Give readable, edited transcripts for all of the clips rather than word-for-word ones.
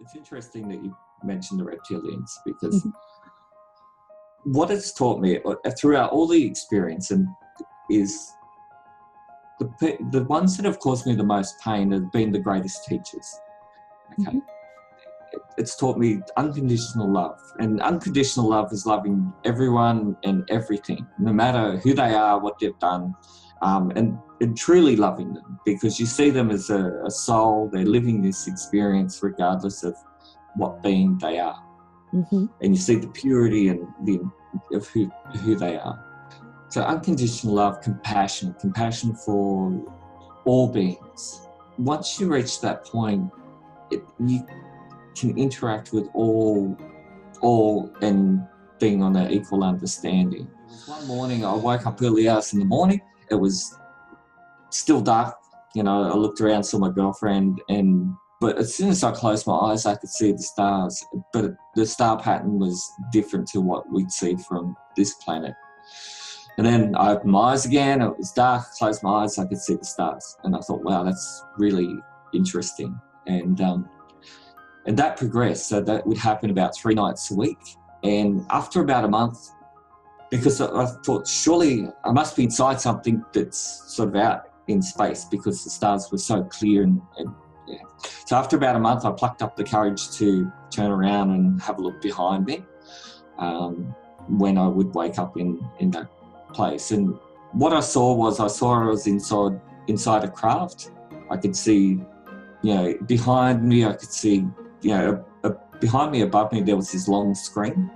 It's interesting that you mentioned the reptilians, because what it's taught me throughout all the experience is the ones that have caused me the most pain have been the greatest teachers. Okay. It's taught me unconditional love, and unconditional love is loving everyone and everything, no matter who they are, what they've done, and truly loving them, because you see them as a soul. They're living this experience regardless of what being they are, and you see the purity and of who they are. So unconditional love, compassion for all beings. Once you reach that point, you can interact with all and being on an equal understanding. One morning I woke up early hours in the morning. It was still dark. I looked around, saw my girlfriend, but as soon as I closed my eyes, I could see the stars. But the star pattern was different to what we'd see from this planet. And then I opened my eyes again. It was dark. Closed my eyes. I could see the stars, and I thought, wow, that's really interesting. And that progressed. So that would happen about 3 nights a week. And after about a month, because I thought, surely I must be inside something that's sort of out in space, because the stars were so clear. And yeah. So after about a month, I plucked up the courage to turn around and have a look behind me when I would wake up in that place. And what I saw was I was inside a craft. I could see, behind me, I could see, behind me, above me, there was this long screen,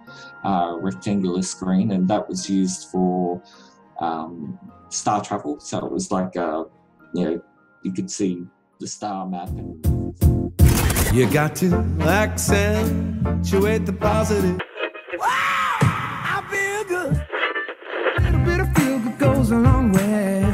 rectangular screen, and that was used for star travel. So it was like, you could see the star map. You got to accentuate the positive. Wow, I feel good. A little bit of feel good goes a long way.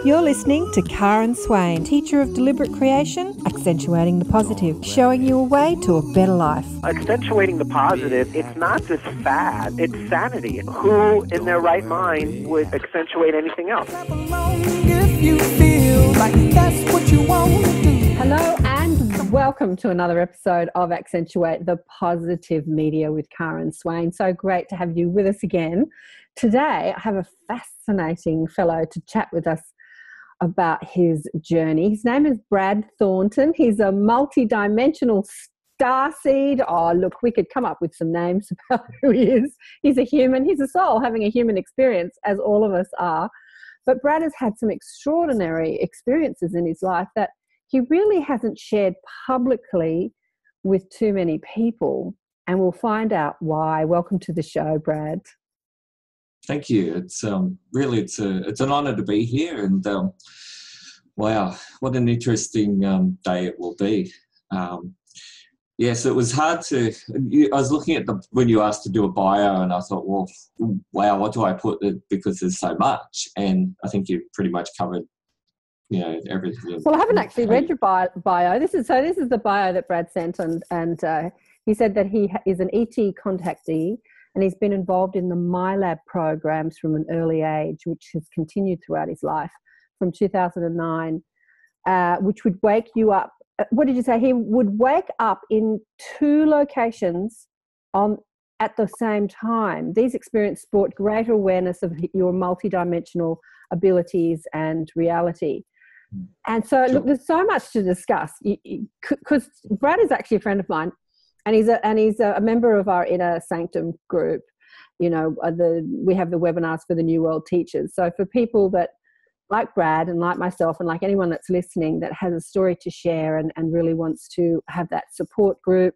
You're listening to KAren Swain, teacher of Deliberate Creation, accentuating the positive, showing you a way to a better life. Accentuating the positive, it's not just fad, it's sanity. Who in their right mind would accentuate anything else? If you feel like that's what you want to do. Hello and welcome to another episode of Accentuate the Positive Media with KAren Swain. So great to have you with us again. Today I have a fascinating fellow to chat with us about his journey. His name is Brad Thornton. He's a multi-dimensional starseed. Oh, look, we could come up with some names about who he is. He's a human. He's a soul having a human experience, as all of us are. But Brad has had some extraordinary experiences in his life that he really hasn't shared publicly with too many people, and we'll find out why. Welcome to the show, Brad. Thank you. It's really it's an honour to be here, and wow, what an interesting day it will be. Yes, it was hard to. I was looking at when you asked to do a bio, and I thought, well, wow, what do I put? Because there's so much, and I think you pretty much covered, everything. Well, I haven't actually read your bio. This is the bio that Brad sent, and he said that he is an ET contactee. And he's been involved in the MILAB programs from an early age, which has continued throughout his life from 2009, which would wake you up. What did you say? He would wake up in 2 locations at the same time. These experiences brought greater awareness of your multidimensional abilities and reality. And so, look, there's so much to discuss, because Brad is actually a friend of mine. And he's a member of our inner SANCTUM group. We have the webinars for the New World Teachers. So for people that, like Brad and like myself and like anyone that's listening that has a story to share and really wants to have that support group,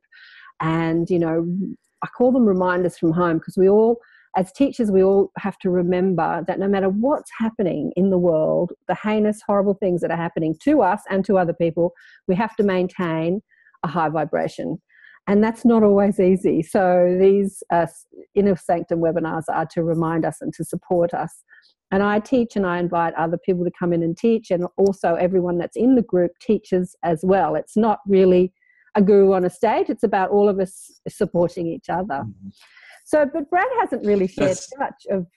and, I call them reminders from home, because we all, as teachers, we all have to remember that no matter what's happening in the world, the heinous, horrible things that are happening to us and to other people, we have to maintain a high vibration. And that's not always easy. So these inner sanctum webinars are to remind us and to support us. And I teach, and I invite other people to come in and teach, and also everyone that's in the group teaches as well. It's not really a guru on a stage. It's about all of us supporting each other. Mm-hmm. So, but Brad hasn't really shared too much of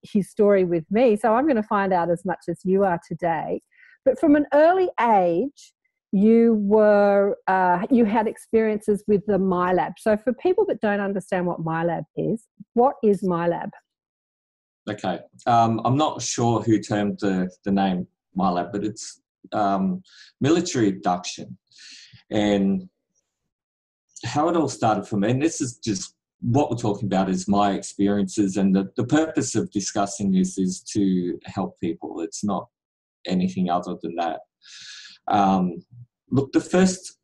his story with me. So I'm going to find out as much as you are today. But from an early age, you had experiences with the MILAB. So for people that don't understand what MILAB is, what is MILAB? Okay. I'm not sure who termed the name MILAB, but it's military abduction. And how it all started for me, and this is just what we're talking about is my experiences, and the purpose of discussing this is to help people. It's not anything other than that. Look, the first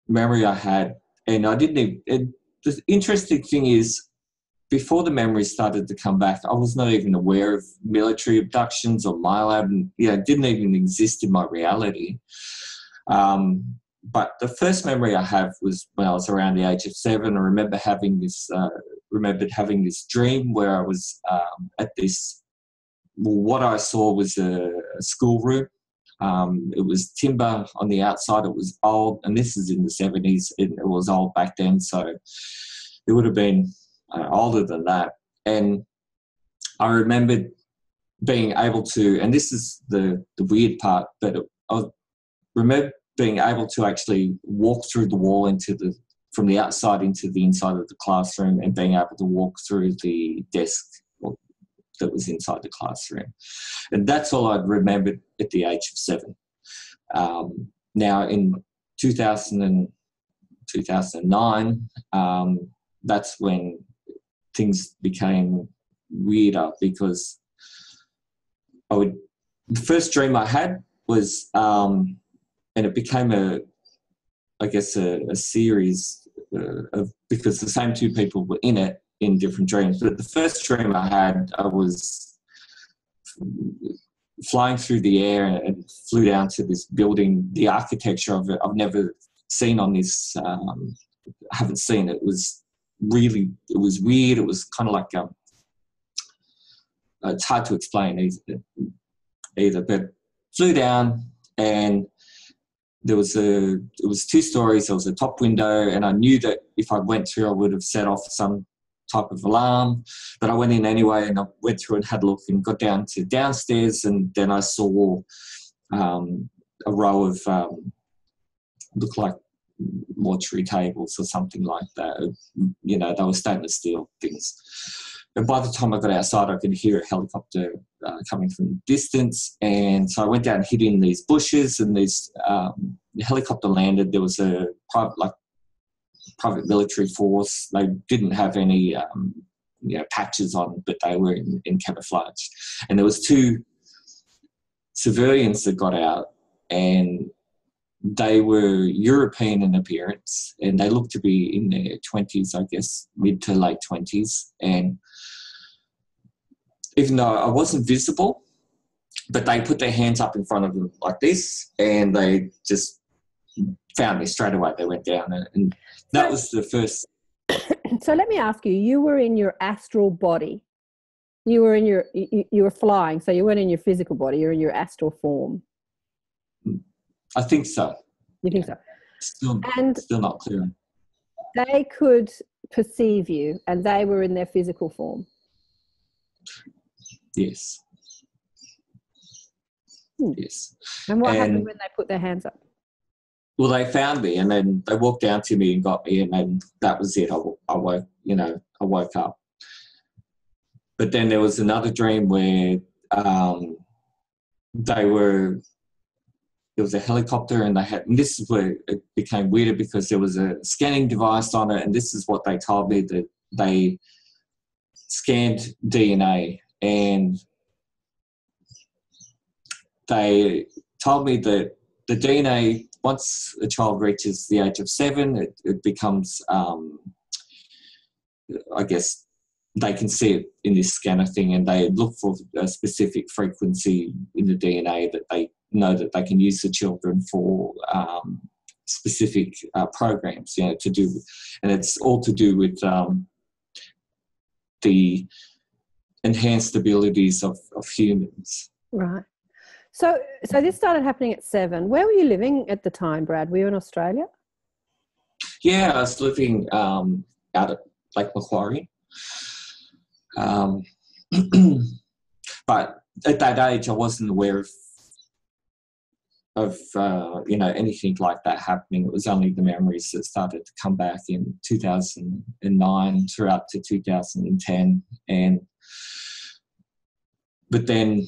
memory I had, and I didn't even, the interesting thing is, before the memories started to come back, I was not even aware of military abductions or MILAB, and it didn't even exist in my reality. But the first memory I have was when I was around the age of 7. I remember having this dream where I was at this. Well, what I saw was a schoolroom. It was timber on the outside. It was old, and this is in the 70s. It was old back then, so it would have been older than that. And I remembered being able to, and this is the weird part, but I remember being able to actually walk through the wall from the outside into the inside of the classroom, and being able to walk through the desk that was inside the classroom. And that's all I'd remembered at the age of 7. Now in 2009, that's when things became weirder, because the first dream I had was, and it became a series of, because the same 2 people were in it in different dreams. But the first dream I had, I was flying through the air and flew down to this building. The architecture of it, I've never seen on this. I haven't seen it. It was weird. It was kind of like it's hard to explain either. But flew down, and it was 2 stories. There was a top window, and I knew that if I went through, I would have set off some type of alarm. But I went in anyway, and I went through and had a look and got down to downstairs, and then I saw a row of looked like mortuary tables or something like that. They were stainless steel things. And by the time I got outside, I could hear a helicopter coming from a distance. And so I went down and hid in these bushes, and the helicopter landed. There was a private military force. They didn't have any patches on, but they were in camouflage. And there was 2 civilians that got out, and they were European in appearance, and they looked to be in their 20s, I guess, mid to late 20s. And even though I wasn't visible, but they put their hands up in front of them like this, and they just found me straight away. They went down, and that was the first. So let me ask you, you were in your astral body. You were flying, so you weren't in your physical body, you're in your astral form. I think so. You think so? Still not clear. They could perceive you, and they were in their physical form. Yes. Yes. And what happened when they put their hands up? Well, they found me, and then they walked down to me and got me, and then that was it. I woke up. But then there was another dream where there was a helicopter, and this is where it became weirder, because there was a scanning device on it, and this is what they told me, that they scanned DNA, and they told me that the DNA, once a child reaches the age of 7, it becomes, I guess, they can see it in this scanner thing, and they look for a specific frequency in the DNA that they know that they can use the children for specific programs, to do, and it's all to do with the enhanced abilities of humans. Right. So this started happening at 7. Where were you living at the time, Brad? Were you in Australia? Yeah, I was living out at Lake Macquarie. But at that age, I wasn't aware of of anything like that happening. It was only the memories that started to come back in 2009 throughout to 2010, but then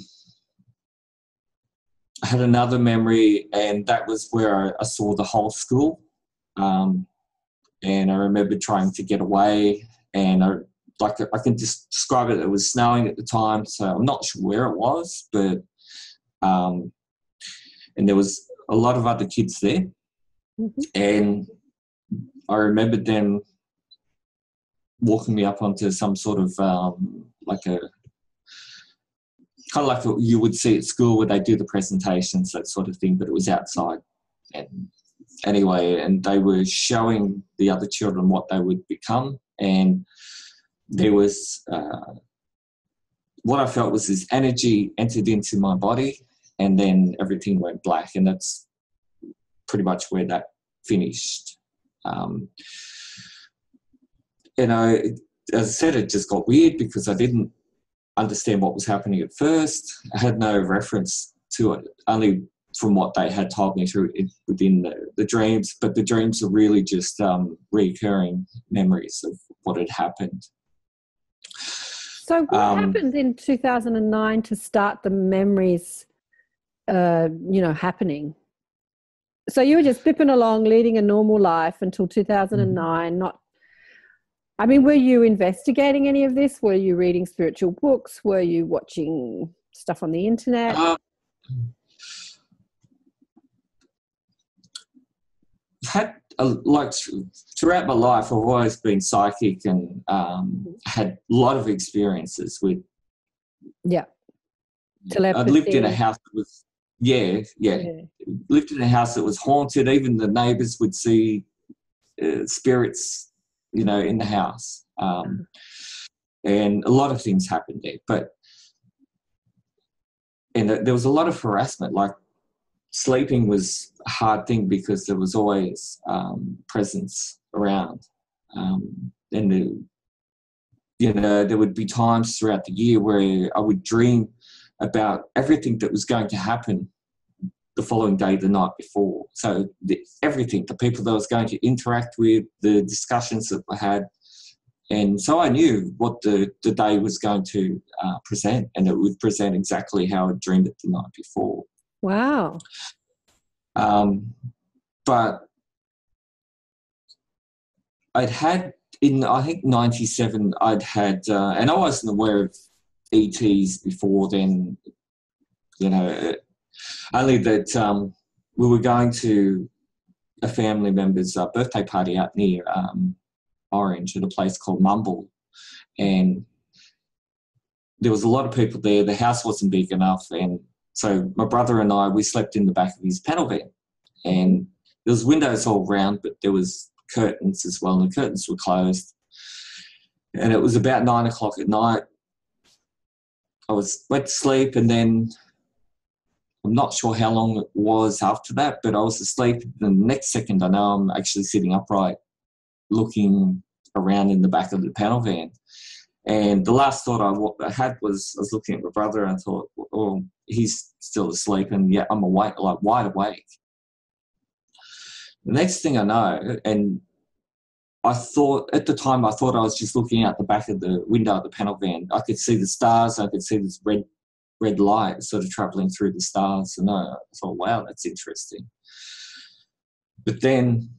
I had another memory, and that was where I saw the whole school, and I remember trying to get away, and I can just describe it. It was snowing at the time, so I'm not sure where it was, but and there was a lot of other kids there. Mm-hmm. And I remembered them walking me up onto some sort of kind of like what you would see at school where they do the presentations, that sort of thing, but it was outside. And anyway, and they were showing the other children what they would become, and there was what I felt was this energy entered into my body, and then everything went black, and that's pretty much where that finished. As I said, it just got weird because I didn't understand what was happening at first. I had no reference to it, only from what they had told me through within the dreams, but the dreams are really just recurring memories of what had happened. So what happened in 2009 to start the memories happening? So you were just flipping along, leading a normal life until 2009. Were you investigating any of this? Were you reading spiritual books? Were you watching stuff on the internet? Throughout my life, I've always been psychic and had a lot of experiences with. Yeah. Telepathy. I lived in a house that was. Yeah. Lived in a house that was haunted. Even the neighbours would see spirits, in the house. And a lot of things happened there. And there was a lot of harassment. Like, sleeping was a hard thing because there was always presence around. And there would be times throughout the year where I would dream about everything that was going to happen the following day, the night before. So everything, the people that I was going to interact with, the discussions that I had. And so I knew what the day was going to present, and it would present exactly how I dreamed it the night before. Wow. But I'd had, in I think 97, I'd had, and I wasn't aware of ETs before then, only that we were going to a family member's birthday party out near Orange at a place called Mumble, and there was a lot of people there. The house wasn't big enough, and so my brother and I, we slept in the back of his panel van, and there was windows all round, but there was curtains as well, and the curtains were closed. And it was about 9 o'clock at night. I went to sleep, and then I'm not sure how long it was after that, but I was asleep. The next second, I know I'm actually sitting upright, looking around in the back of the panel van. And the last thought I had was, I was looking at my brother, and I thought, oh, he's still asleep, and yet I'm awake, like wide awake. The next thing I know, and I thought, at the time, I thought I was just looking out the back of the window of the panel van. I could see the stars, I could see this red light sort of travelling through the stars, and I thought, wow, that's interesting. But then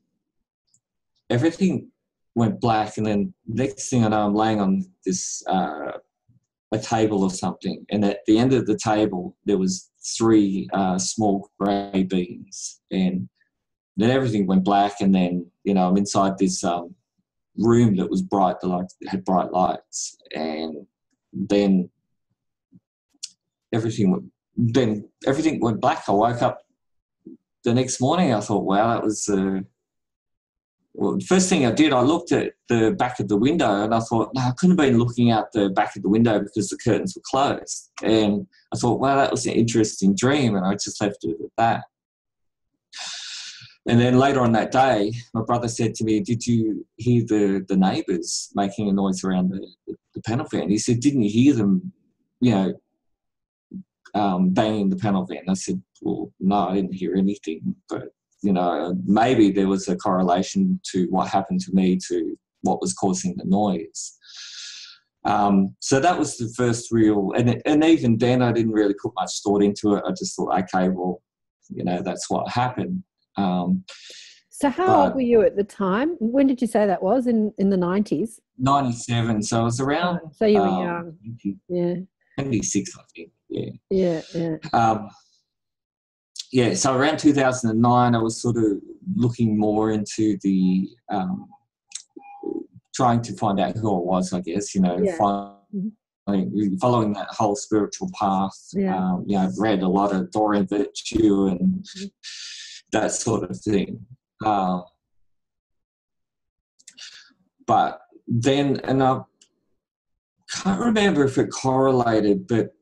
everything went black, and then next thing I know, I'm laying on this a table or something, and at the end of the table there was 3 small grey beings, and then everything went black, and then I'm inside this room that was bright, had bright lights, and then everything went black. I woke up the next morning. I thought, wow, that was. Well, the first thing I did, I looked at the back of the window, and I thought, no, I couldn't have been looking out the back of the window because the curtains were closed. And I thought, wow, that was an interesting dream, and I just left it at that. And then later on that day, my brother said to me, did you hear the neighbours making a noise around the panel van? He said, didn't you hear them, banging the panel van. I said, well, no, I didn't hear anything, but, maybe there was a correlation to what happened to me to what was causing the noise. So that was the first real, and even then I didn't really put much thought into it. I just thought, okay, well, that's what happened. So how old were you at the time? When did you say that was? In the 90s? 97. So I was around. So you were young. 26, I think. Yeah. So around 2009, I was sort of looking more into the trying to find out who I was, I guess, following that whole spiritual path. I've read a lot of Dorian Virtue and that sort of thing. But then, and I can't remember if it correlated, but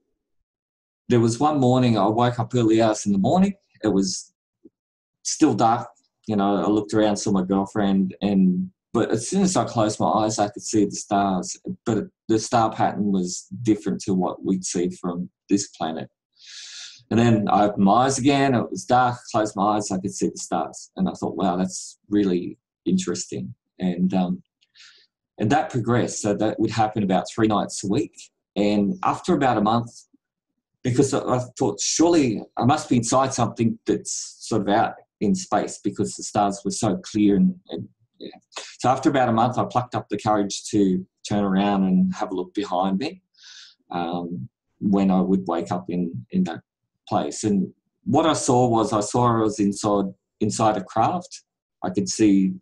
there was one morning I woke up early hours in the morning. It was still dark. I looked around, saw my girlfriend, but as soon as I closed my eyes, I could see the stars. But the star pattern was different to what we'd see from this planet. And then I opened my eyes again. It was dark. Closed my eyes. I could see the stars. And I thought, wow, that's really interesting. And that progressed. So that would happen about 3 nights a week. And after about a month, because I thought, surely I must be inside something that's sort of out in space, because the stars were so clear. So after about a month, I plucked up the courage to turn around and have a look behind me when I would wake up in that place. And what I saw was I was inside a craft. I could see,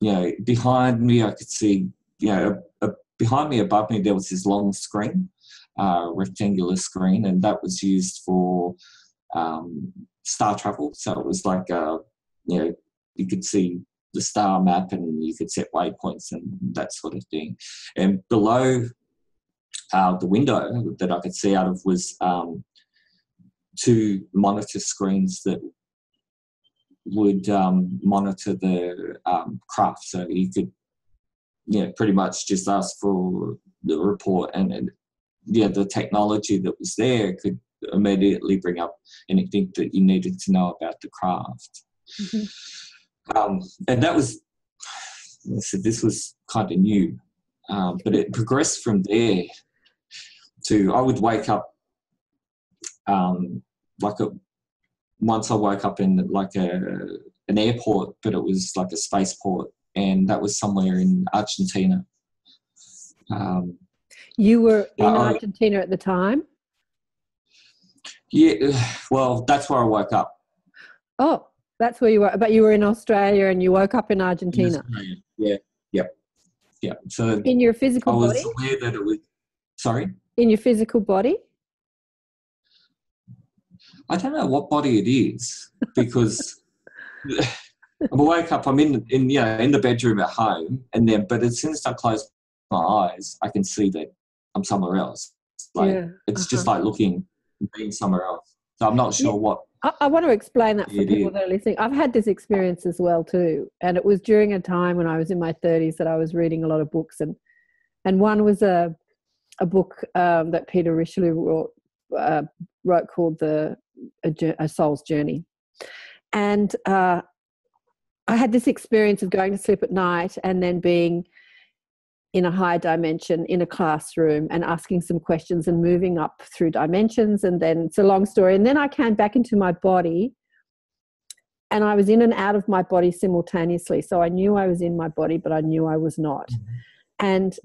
behind me, I could see, behind me, above me, there was this long screen, rectangular screen, and that was used for star travel. So it was like, you could see the star map and you could set waypoints and that sort of thing. And below the window that I could see out of was 2 monitor screens that would monitor the craft. So you could, pretty much just ask for the report, and the technology that was there could immediately bring up anything that you needed to know about the craft. And that was, I said, this was kind of new, but it progressed from there to, I would wake up once I woke up in like an airport, but it was like a spaceport, and that was somewhere in Argentina. You were in Argentina at the time? Yeah, well, that's where I woke up. Oh, that's where you were, but you were in Australia and you woke up in Argentina. Yeah. So in your physical body? I was aware that it was, sorry? In your physical body? I don't know what body it is, because I wake up, I'm in the bedroom at home, but as soon as I close my eyes, I can see that I'm somewhere else. It's just like being somewhere else. So I'm not sure what. I want to explain that for people that are listening. I've had this experience as well too, and it was during a time when I was in my 30s that I was reading a lot of books, and one was a book that Peter Richelieu wrote called A Soul's Journey. And I had this experience of going to sleep at night and then being in a higher dimension in a classroom and asking some questions and moving up through dimensions. And then it's a long story. And then I came back into my body, and I was in and out of my body simultaneously. So I knew I was in my body, but I knew I was not. And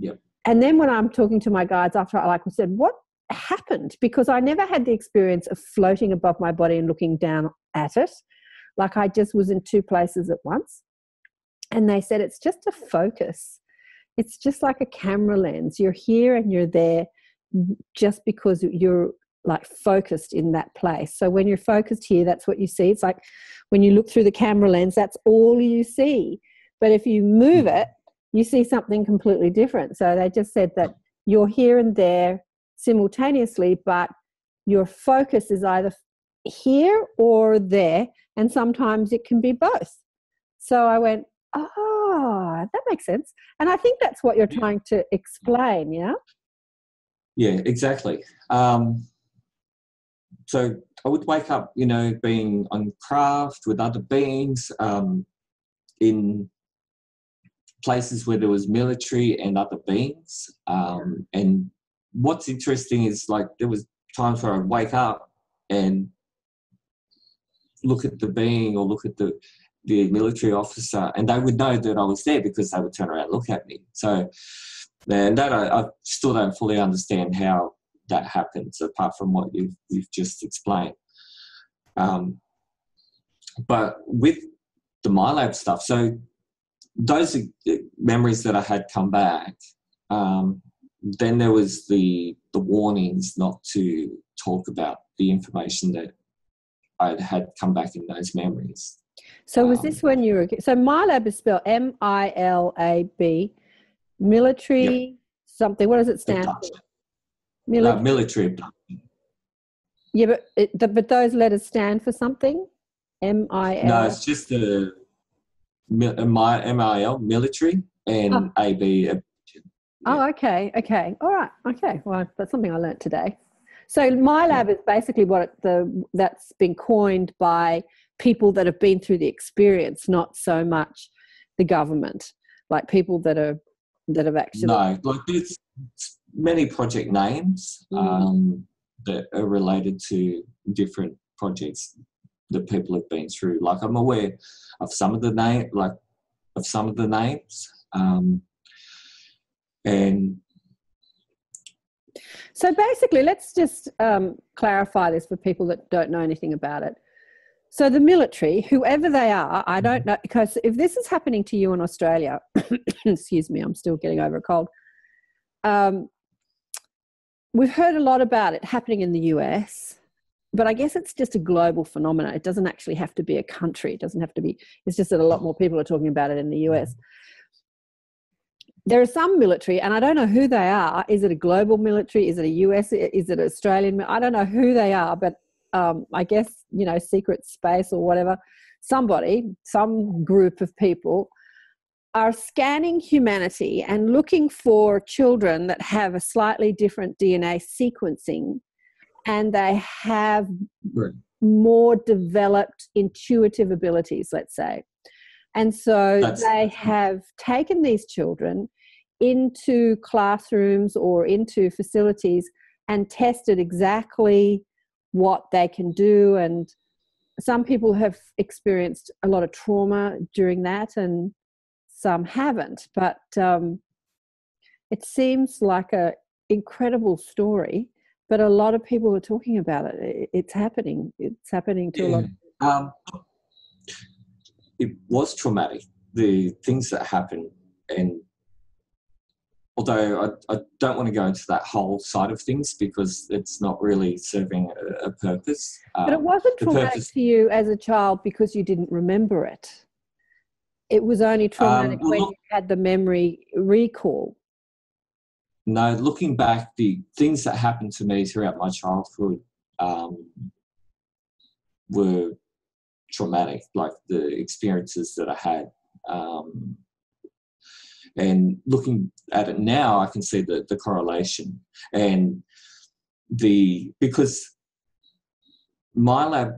then when I'm talking to my guides after, I said, what happened? Because I never had the experience of floating above my body and looking down at it. Like I just was in 2 places at once. And they said, it's just a focus. It's just like a camera lens. You're here and you're there just because you're like focused in that place. So when you're focused here, that's what you see. It's like when you look through the camera lens, that's all you see. But if you move it, you see something completely different. So they just said that you're here and there simultaneously, but your focus is either here or there, and sometimes it can be both. So I went, that makes sense. And I think that's what you're trying to explain, yeah? Yeah, exactly. so I would wake up, being on craft with other beings, in places where there was military and other beings. And what's interesting is, like, there was times where I'd wake up and look at the being or look at the military officer, and they would know that I was there because they would turn around and look at me. So, and that I still don't fully understand how that happens, apart from what you've just explained. But with the MILAB stuff, so those memories that I had come back, then there was the warnings not to talk about the information that I had come back in those memories. So was this when you were... So MILAB is spelled MILAB, military... Yep. Something. What does it stand for? Military abduction. Yeah, but those letters stand for something? MIL? No, it's just the MIL, military, and AB. Abduction. Oh, okay. All right. Okay. Well, that's something I learnt today. So MILAB is basically that's been coined by people that have been through the experience, not so much the government, like people that have actually... No, like there's many project names that are related to different projects that people have been through. Like, I'm aware of some of the names, and so basically, let's just clarify this for people that don't know anything about it. So the military, whoever they are, I don't know, because if this is happening to you in Australia, excuse me, I'm still getting over a cold. We've heard a lot about it happening in the US, but I guess it's just a global phenomenon. It doesn't actually have to be a country. It doesn't have to be, it's just that a lot more people are talking about it in the US. There are some military, and I don't know who they are. Is it a global military? Is it a US? Is it Australian? I don't know who they are, but I guess, secret space or whatever, some group of people are scanning humanity and looking for children that have a slightly different DNA sequencing, and they have more developed intuitive abilities, let's say. And so they have taken these children into classrooms or into facilities and tested exactly what they can do. And some people have experienced a lot of trauma during that and some haven't. But it seems like an incredible story, but a lot of people are talking about it. It's happening. It's happening to a lot of people. It was traumatic, the things that happened, and although I don't want to go into that whole side of things because it's not really serving a purpose. But it wasn't traumatic to you as a child because you didn't remember it. It was only traumatic when you had the memory recall. No, looking back, the things that happened to me throughout my childhood were traumatic, like the experiences that I had. And looking at it now, I can see the correlation. And because MILAB,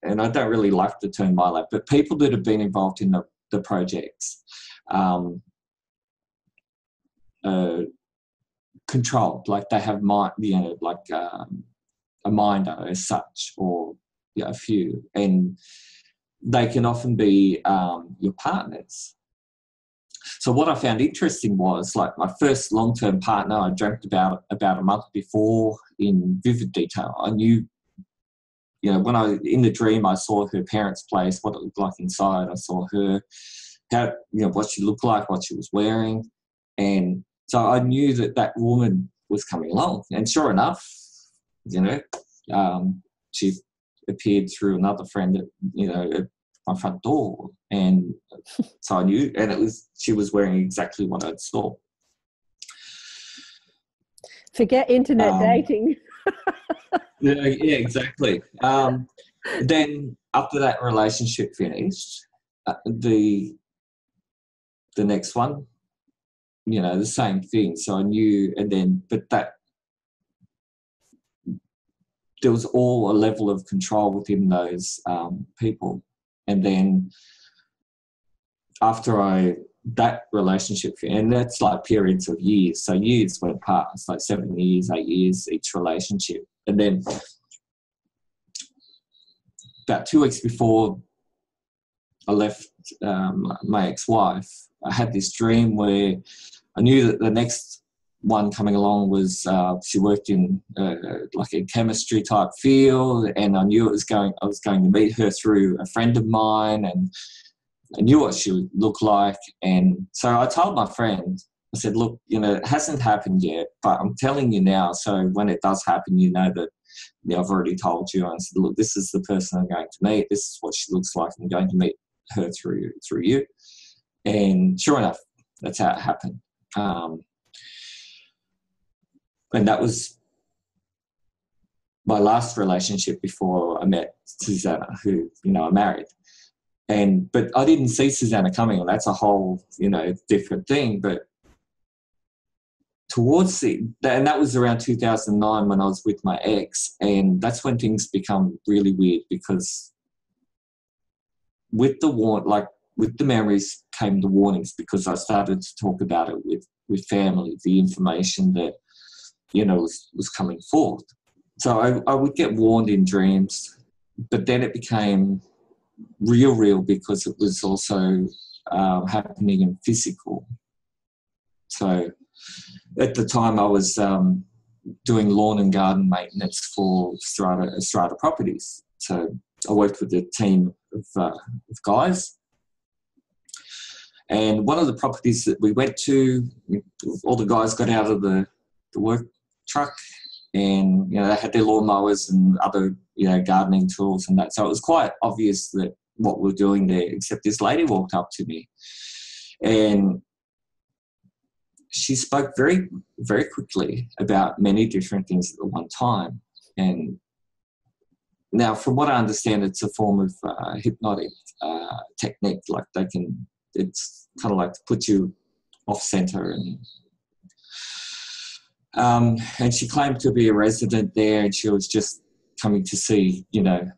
and I don't really like the term MILAB, but people that have been involved in the projects, controlled, like they have mind, a minder as such, or a few, and they can often be your partners. So what I found interesting was, like, my first long-term partner, I dreamt about a month before in vivid detail. I knew, when in the dream, I saw her parents' place, what it looked like inside. I saw her, how, what she looked like, what she was wearing. And so I knew that woman was coming along. And sure enough, she appeared through another friend at my front door, and so I knew, and she was wearing exactly what I saw. Forget internet dating. yeah, exactly. Then after that relationship finished, the next one, the same thing. So I knew, and then, but there was all a level of control within those people. And then after that relationship, and that's like periods of years, so years went past, like 7 years, 8 years each relationship. And then about 2 weeks before I left my ex-wife, I had this dream where I knew that the next one coming along was she worked in like a chemistry type field, and I knew I was going to meet her through a friend of mine, and I knew what she would look like. And so I told my friend, I said, look, it hasn't happened yet, but I'm telling you now, so when it does happen, you know that I've already told you. And I said, look, this is the person I'm going to meet. This is what she looks like. I'm going to meet her through you. And sure enough, that's how it happened. And that was my last relationship before I met Susanna, who, I married. But I didn't see Susanna coming, and that's a whole, different thing. But and that was around 2009 when I was with my ex, and that's when things become really weird, because with the memories came the warnings, because I started to talk about it with family, the information that, was coming forth. So I would get warned in dreams, but then it became real, because it was also happening in physical. So at the time I was doing lawn and garden maintenance for Strata Properties. So I worked with a team of guys. And one of the properties that we went to, all the guys got out of the work truck, and they had their lawnmowers and other gardening tools and that. So it was quite obvious that what we were doing there, except this lady walked up to me, and she spoke very, very quickly about many different things at the one time. And now, from what I understand, it's a form of hypnotic technique. Like it's kind of like to put you off center. And she claimed to be a resident there, and she was just coming to see,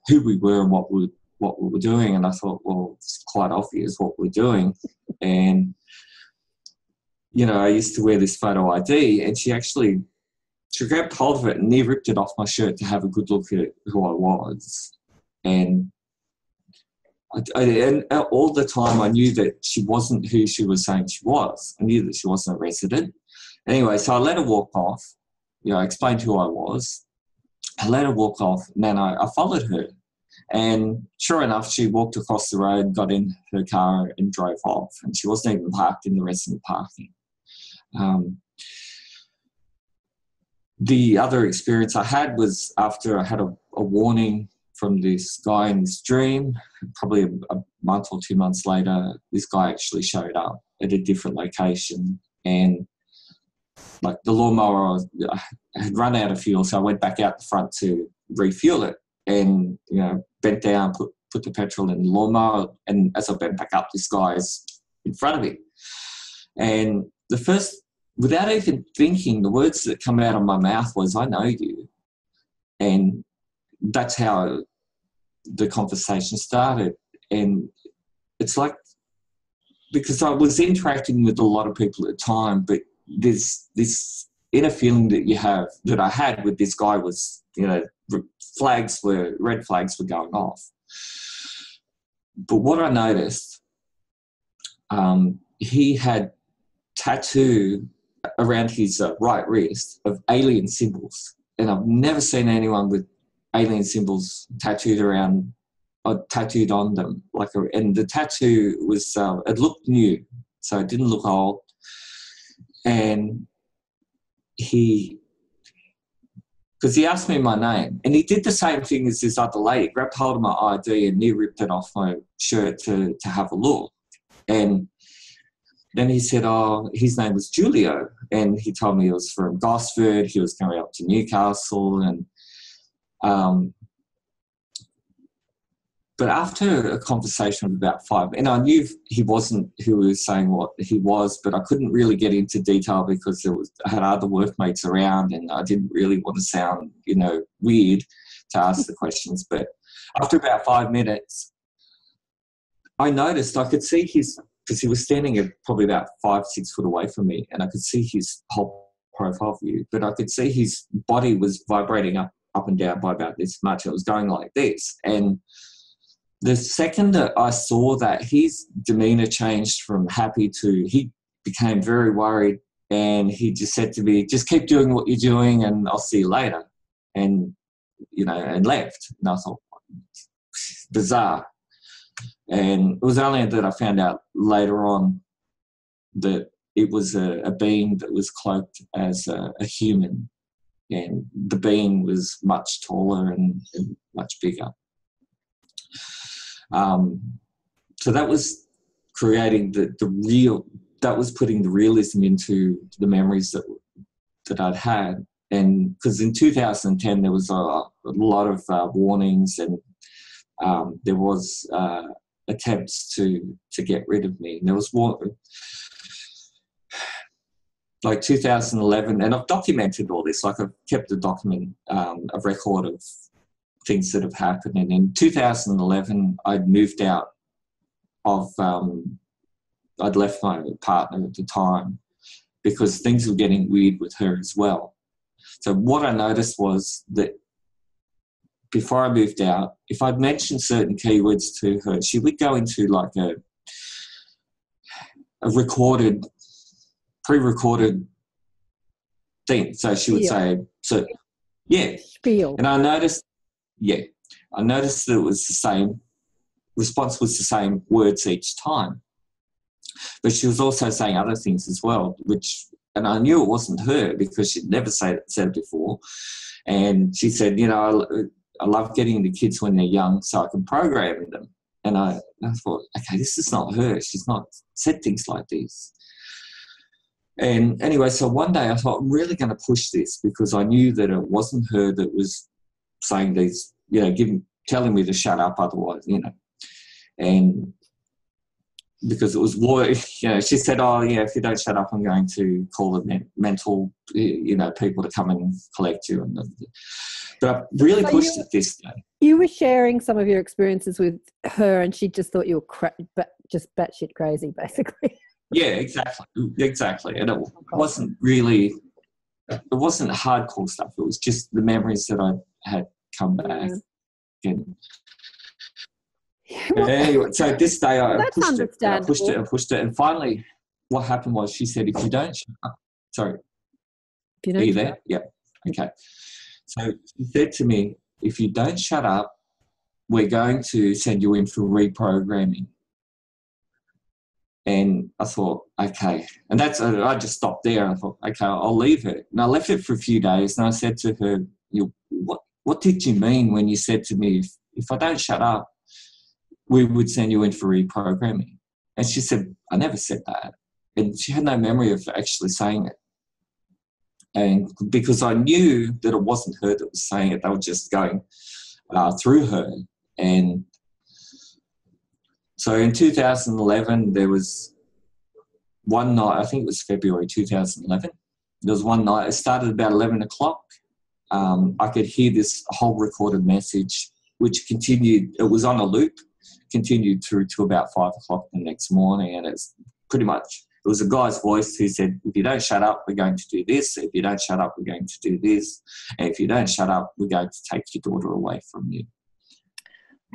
who we were and what we were doing. And I thought, well, it's quite obvious what we're doing. And, I used to wear this photo ID, and she grabbed hold of it and near ripped it off my shirt to have a good look at who I was. And and all the time I knew that she wasn't who she was saying she was. I knew that she wasn't a resident. Anyway, so I let her walk off. I explained who I was. I let her walk off, and then I followed her. And sure enough, she walked across the road, got in her car and drove off. And she wasn't even parked in the resident parking. The other experience I had was after I had a warning from this guy in this dream. Probably a month or 2 months later, this guy actually showed up at a different location, and like the lawnmower had run out of fuel, so I went back out the front to refuel it, and bent down, put the petrol in the lawnmower, and as I bent back up, this guy's in front of me. And without even thinking, the words that come out of my mouth was, "I know you." And that's how the conversation started. And it's like, because I was interacting with a lot of people at the time, but there's this inner feeling that I had with this guy was, red flags were going off. But what I noticed, he had tattoo around his right wrist of alien symbols, and I've never seen anyone with alien symbols tattooed on them. And the tattoo was it looked new, so it didn't look old. And because he asked me my name, and he did the same thing as this other lady, grabbed hold of my ID and near ripped it off my shirt to have a look. And then he said, his name was Julio, and he told me he was from Gosford, he was going up to Newcastle, and but after a conversation of about 5, and I knew he wasn't who was saying what he was, but I couldn't really get into detail because I had other workmates around, and I didn't really want to sound, weird. ask the questions. But after about 5 minutes, I noticed I could see because he was standing at probably about 5-6 foot away from me, and I could see his whole profile view, but I could see his body was vibrating up and down by about this much. It was going like this. And the second that I saw that, his demeanor changed from happy to, he became very worried, and he just said to me, just keep doing what you're doing and I'll see you later. And, and left. And I thought, bizarre. And it was only that I found out later on that it was a being that was cloaked as a human, and the being was much taller and much bigger. So that was creating that was putting the realism into the memories that I'd had. And because in 2010 there was a lot of warnings, and there was attempts to get rid of me. And there was like 2011, and I've documented all this. Like I've kept a record of things that have happened. And in 2011, I'd moved out of. I'd left my partner at the time because things were getting weird with her as well. So what I noticed was that before I moved out, if I'd mentioned certain keywords to her, she would go into like a pre-recorded thing. So she would say, Spiel. And I noticed that it was the same, response was the same words each time. But she was also saying other things as well, and I knew it wasn't her because she'd never said it before. And she said, I love getting the kids when they're young so I can program them. And I thought, okay, this is not her. She's not said things like this. And anyway, so one day I thought, I'm really going to push this, because I knew that it wasn't her that was saying these, telling me to shut up otherwise, And because it was war, she said, if you don't shut up, I'm going to call the mental, people to come and collect you. But I really pushed it this day. You were sharing some of your experiences with her, and she just thought you were just batshit crazy, basically. Yeah, exactly. And it wasn't hardcore stuff. It was just the memories that I had come back. And anyway, so this day I pushed it, and finally what happened was she said, if you don't shut up, sorry, are you there? Yeah, okay. So she said to me, if you don't shut up, we're going to send you in for reprogramming. And I thought, okay. And I just stopped there. I thought, okay, I'll leave her. And I left it for a few days, and I said to her, what did you mean when you said to me, if I don't shut up, we would send you in for reprogramming? And she said, I never said that. And she had no memory of actually saying it. And because I knew that it wasn't her that was saying it, they were just going through her. And so in 2011, there was one night, I think it was February 2011, there was one night, it started about 11 o'clock. I could hear this whole recorded message, which continued, it was on a loop, continued through to about 5 o'clock the next morning. And it's pretty much, it was a guy's voice who said, if you don't shut up, we're going to do this. If you don't shut up, we're going to do this. And if you don't shut up, we're going to take your daughter away from you.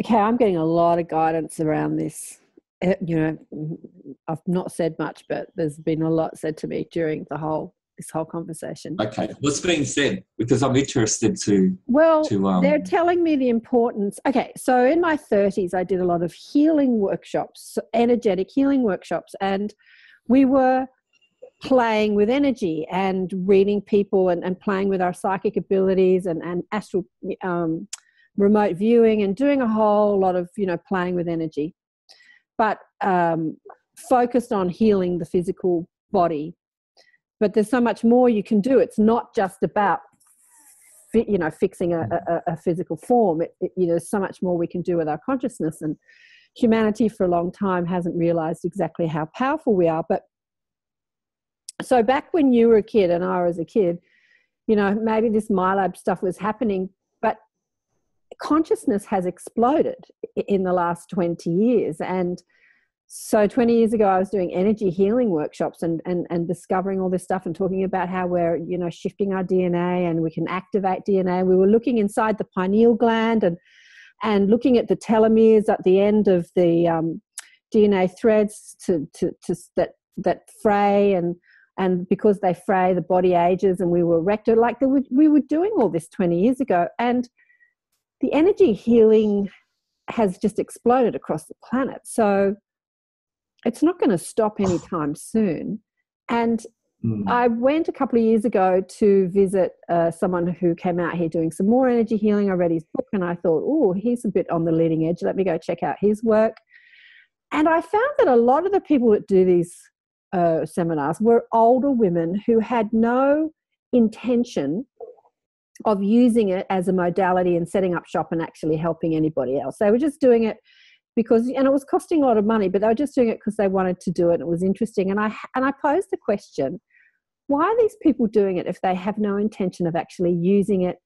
Okay, I'm getting a lot of guidance around this. I've not said much, but there's been a lot said to me during this whole conversation. Okay, what's being said? Because I'm interested to... Well, they're telling me the importance... Okay, so in my 30s, I did a lot of healing workshops, energetic healing workshops, and we were playing with energy and reading people and playing with our psychic abilities and astral... remote viewing and doing a whole lot of, playing with energy, but focused on healing the physical body. But there's so much more you can do. It's not just about, fixing a physical form. There's so much more we can do with our consciousness, and humanity for a long time hasn't realized exactly how powerful we are. But so back when you were a kid and I was a kid, maybe this MILAB stuff was happening, but consciousness has exploded in the last 20 years. And so 20 years ago, I was doing energy healing workshops and discovering all this stuff and talking about how we're, shifting our DNA and we can activate DNA. We were looking inside the pineal gland and looking at the telomeres at the end of the DNA threads that fray, and because they fray, the body ages, and we were we were doing all this 20 years ago. And the energy healing has just exploded across the planet. So it's not going to stop anytime soon. And I went a couple of years ago to visit someone who came out here doing some more energy healing. I read his book and I thought, oh, he's a bit on the leading edge. Let me go check out his work. And I found that a lot of the people that do these seminars were older women who had no intention of using it as a modality and setting up shop and actually helping anybody else. They were just doing it because, and it was costing a lot of money, but they were just doing it because they wanted to do it and it was interesting. And I posed the question, why are these people doing it if they have no intention of actually using it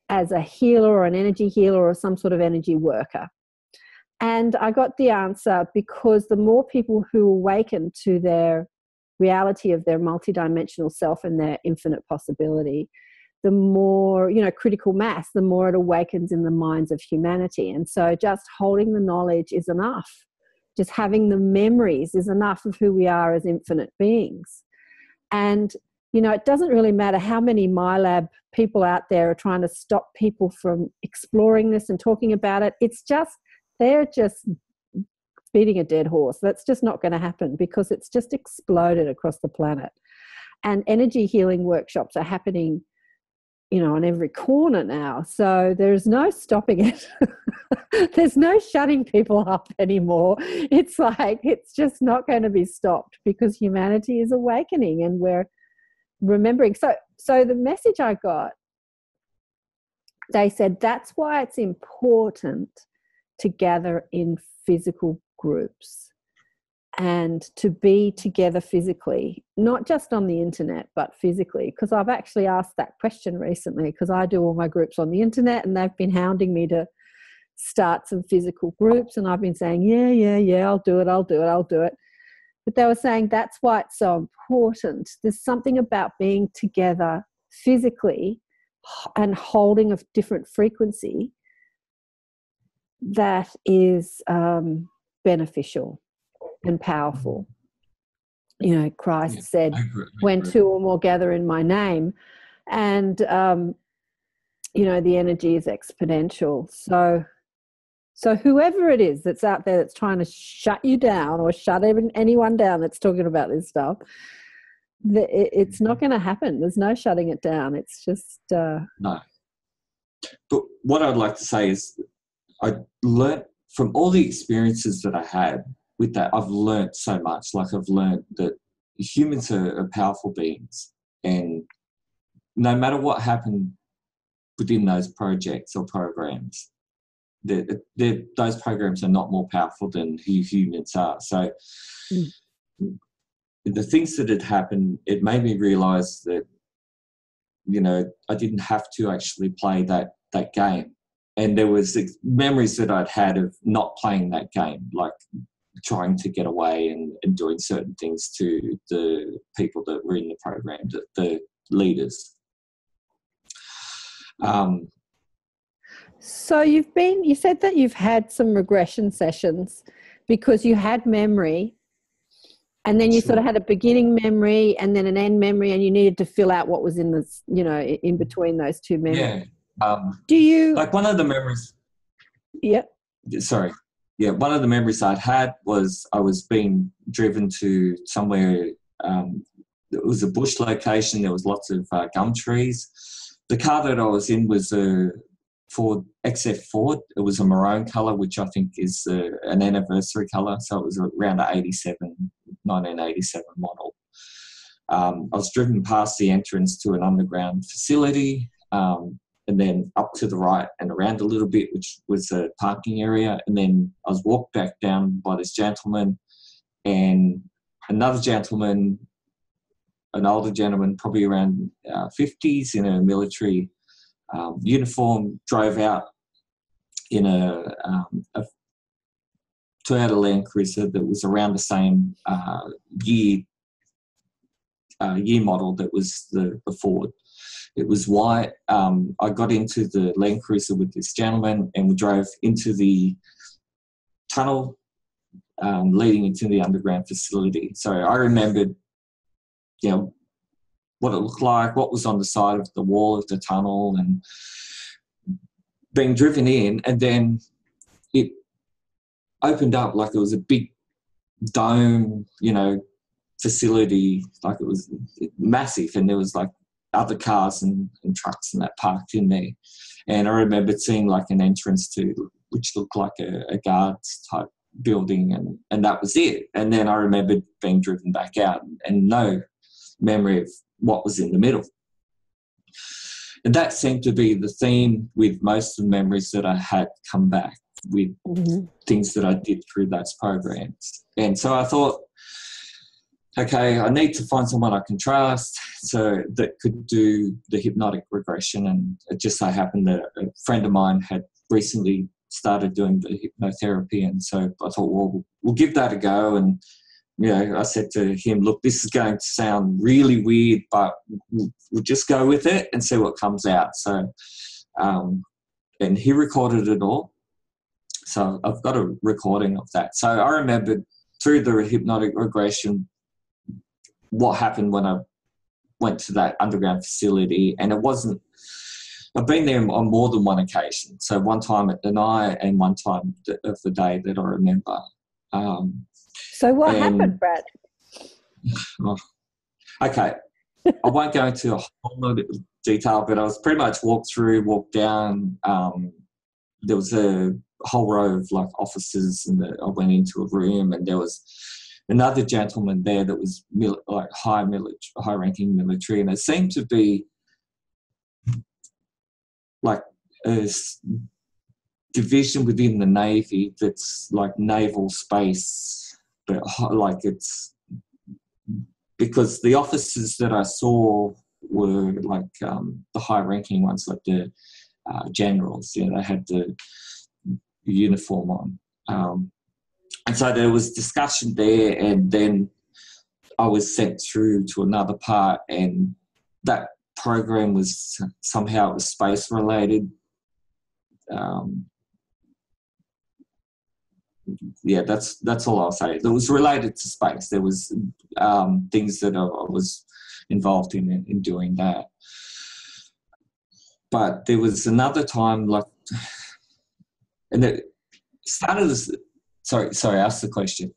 as a healer or an energy healer or some sort of energy worker? And I got the answer because the more people who awaken to their reality of their multidimensional self and their infinite possibility, the more, critical mass, the more it awakens in the minds of humanity. And so just holding the knowledge is enough. Just having the memories is enough of who we are as infinite beings. And, it doesn't really matter how many MILAB people out there are trying to stop people from exploring this and talking about it. They're just beating a dead horse. That's just not going to happen because it's just exploded across the planet. And energy healing workshops are happening on every corner now. So there's no stopping it. There's no shutting people up anymore. It's just not going to be stopped because humanity is awakening and we're remembering. So the message I got, they said that's why it's important to gather in physical groups and to be together physically, not just on the internet, but physically. Because I've actually asked that question recently because I do all my groups on the internet and they've been hounding me to start some physical groups. And I've been saying, yeah, I'll do it. But they were saying that's why it's so important. There's something about being together physically and holding a different frequency that is beneficial and powerful. Christ said, when two or more gather in my name, and the energy is exponential. So whoever it is that's out there that's trying to shut you down or shut anyone down that's talking about this stuff, it's not going to happen. There's no shutting it down. It's just no. But what I'd like to say is I learnt from all the experiences that I had with that. I've learnt so much. I've learnt that humans are powerful beings, and no matter what happened within those projects or programs, those programs are not more powerful than who humans are. So the things that had happened, it made me realise that, I didn't have to actually play that game. And there was memories that I'd had of not playing that game, like trying to get away and doing certain things to the people that were in the program, the leaders. So you said that you've had some regression sessions because you had memory and then you sort of had a beginning memory and then an end memory and you needed to fill out what was in this, in between those two memories. Yeah. Do you... one of the memories... Yeah. Sorry. Yeah, one of the memories I'd had was I was being driven to somewhere, it was a bush location, there was lots of gum trees. The car that I was in was a Ford XF Ford. It was a maroon colour, which I think is an anniversary colour, so it was around the 1987 model. I was driven past the entrance to an underground facility, and then up to the right and around a little bit, which was a parking area. And then I was walked back down by this gentleman and another gentleman, an older gentleman, probably around 50s in a military uniform, drove out in a Toyota Land Cruiser that was around the same year model that was the Ford. It was white. I got into the Land Cruiser with this gentleman, and we drove into the tunnel leading into the underground facility. So I remembered, what it looked like, what was on the side of the wall of the tunnel, and being driven in, and then it opened up like it was a big dome, facility, like it was massive, and there was like other cars and trucks and that parked in there. And I remember seeing like an entrance to, which looked like a guards type building, and that was it. And then I remembered being driven back out and no memory of what was in the middle. And that seemed to be the theme with most of the memories that I had come back with things that I did through those programs. And so I thought, okay, I need to find someone I can trust so that could do the hypnotic regression. And it just so happened that a friend of mine had recently started doing the hypnotherapy. And so I thought, well, we'll give that a go. And, I said to him, look, this is going to sound really weird, but we'll just go with it and see what comes out. So, and he recorded it all. So I've got a recording of that. So I remembered through the hypnotic regression what happened when I went to that underground facility. And I've been there on more than one occasion. So one time at the night and one time of the day that I remember. So what happened, Brad? Okay. I won't go into a whole lot of detail, but I was pretty much walked down. There was a whole row of like offices, and I went into a room, and there was another gentleman there that was high-ranking military, and it seemed to be like a division within the Navy that's like naval space, but like it's because the officers that I saw were like the high-ranking ones, like the generals. They had the uniform on. And so there was discussion there, and then I was sent through to another part, and that program was somehow space related. That's all I'll say. It was related to space. There was things that I was involved in doing that. But there was another time, and it started as. Sorry, ask the question.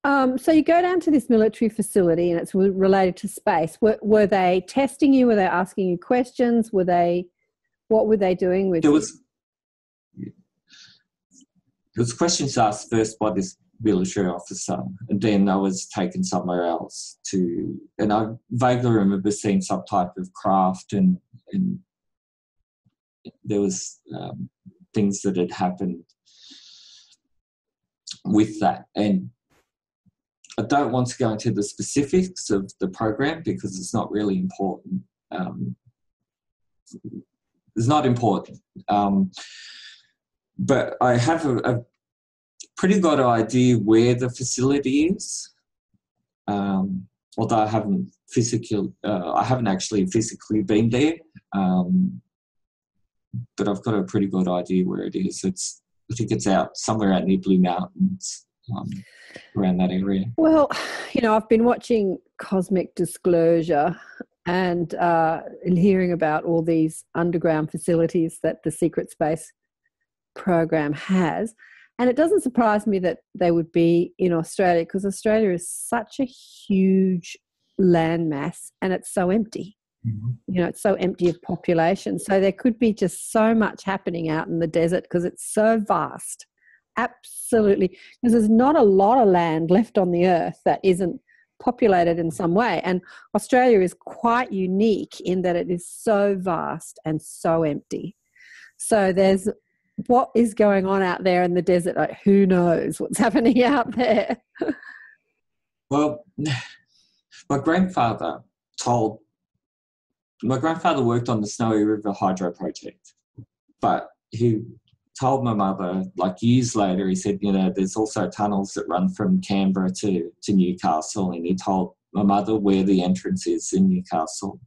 So you go down to this military facility and it's related to space. Were they testing you? Were they asking you questions? What were they doing with you? There was questions asked first by this military officer, and then I was taken somewhere else and I vaguely remember seeing some type of craft, and there was things that had happened with that. And I don't want to go into the specifics of the program because it's not really important. It's not important. But I have a pretty good idea where the facility is. Although I haven't actually physically been there. But I've got a pretty good idea where it is. I think it's out somewhere out near Blue Mountains, around that area. Well, I've been watching Cosmic Disclosure and hearing about all these underground facilities that the Secret Space program has. And it doesn't surprise me that they would be in Australia, because Australia is such a huge landmass and it's so empty. Mm-hmm. It's so empty of population. So there could be just so much happening out in the desert because it's so vast. Absolutely. Because there's not a lot of land left on the earth that isn't populated in some way. And Australia is quite unique in that it is so vast and so empty. So there's what is going on out there in the desert. Like, who knows what's happening out there? Well, my grandfather worked on the Snowy River Hydro project, but he told my mother, like years later, he said, there's also tunnels that run from Canberra to Newcastle, and he told my mother where the entrance is in Newcastle.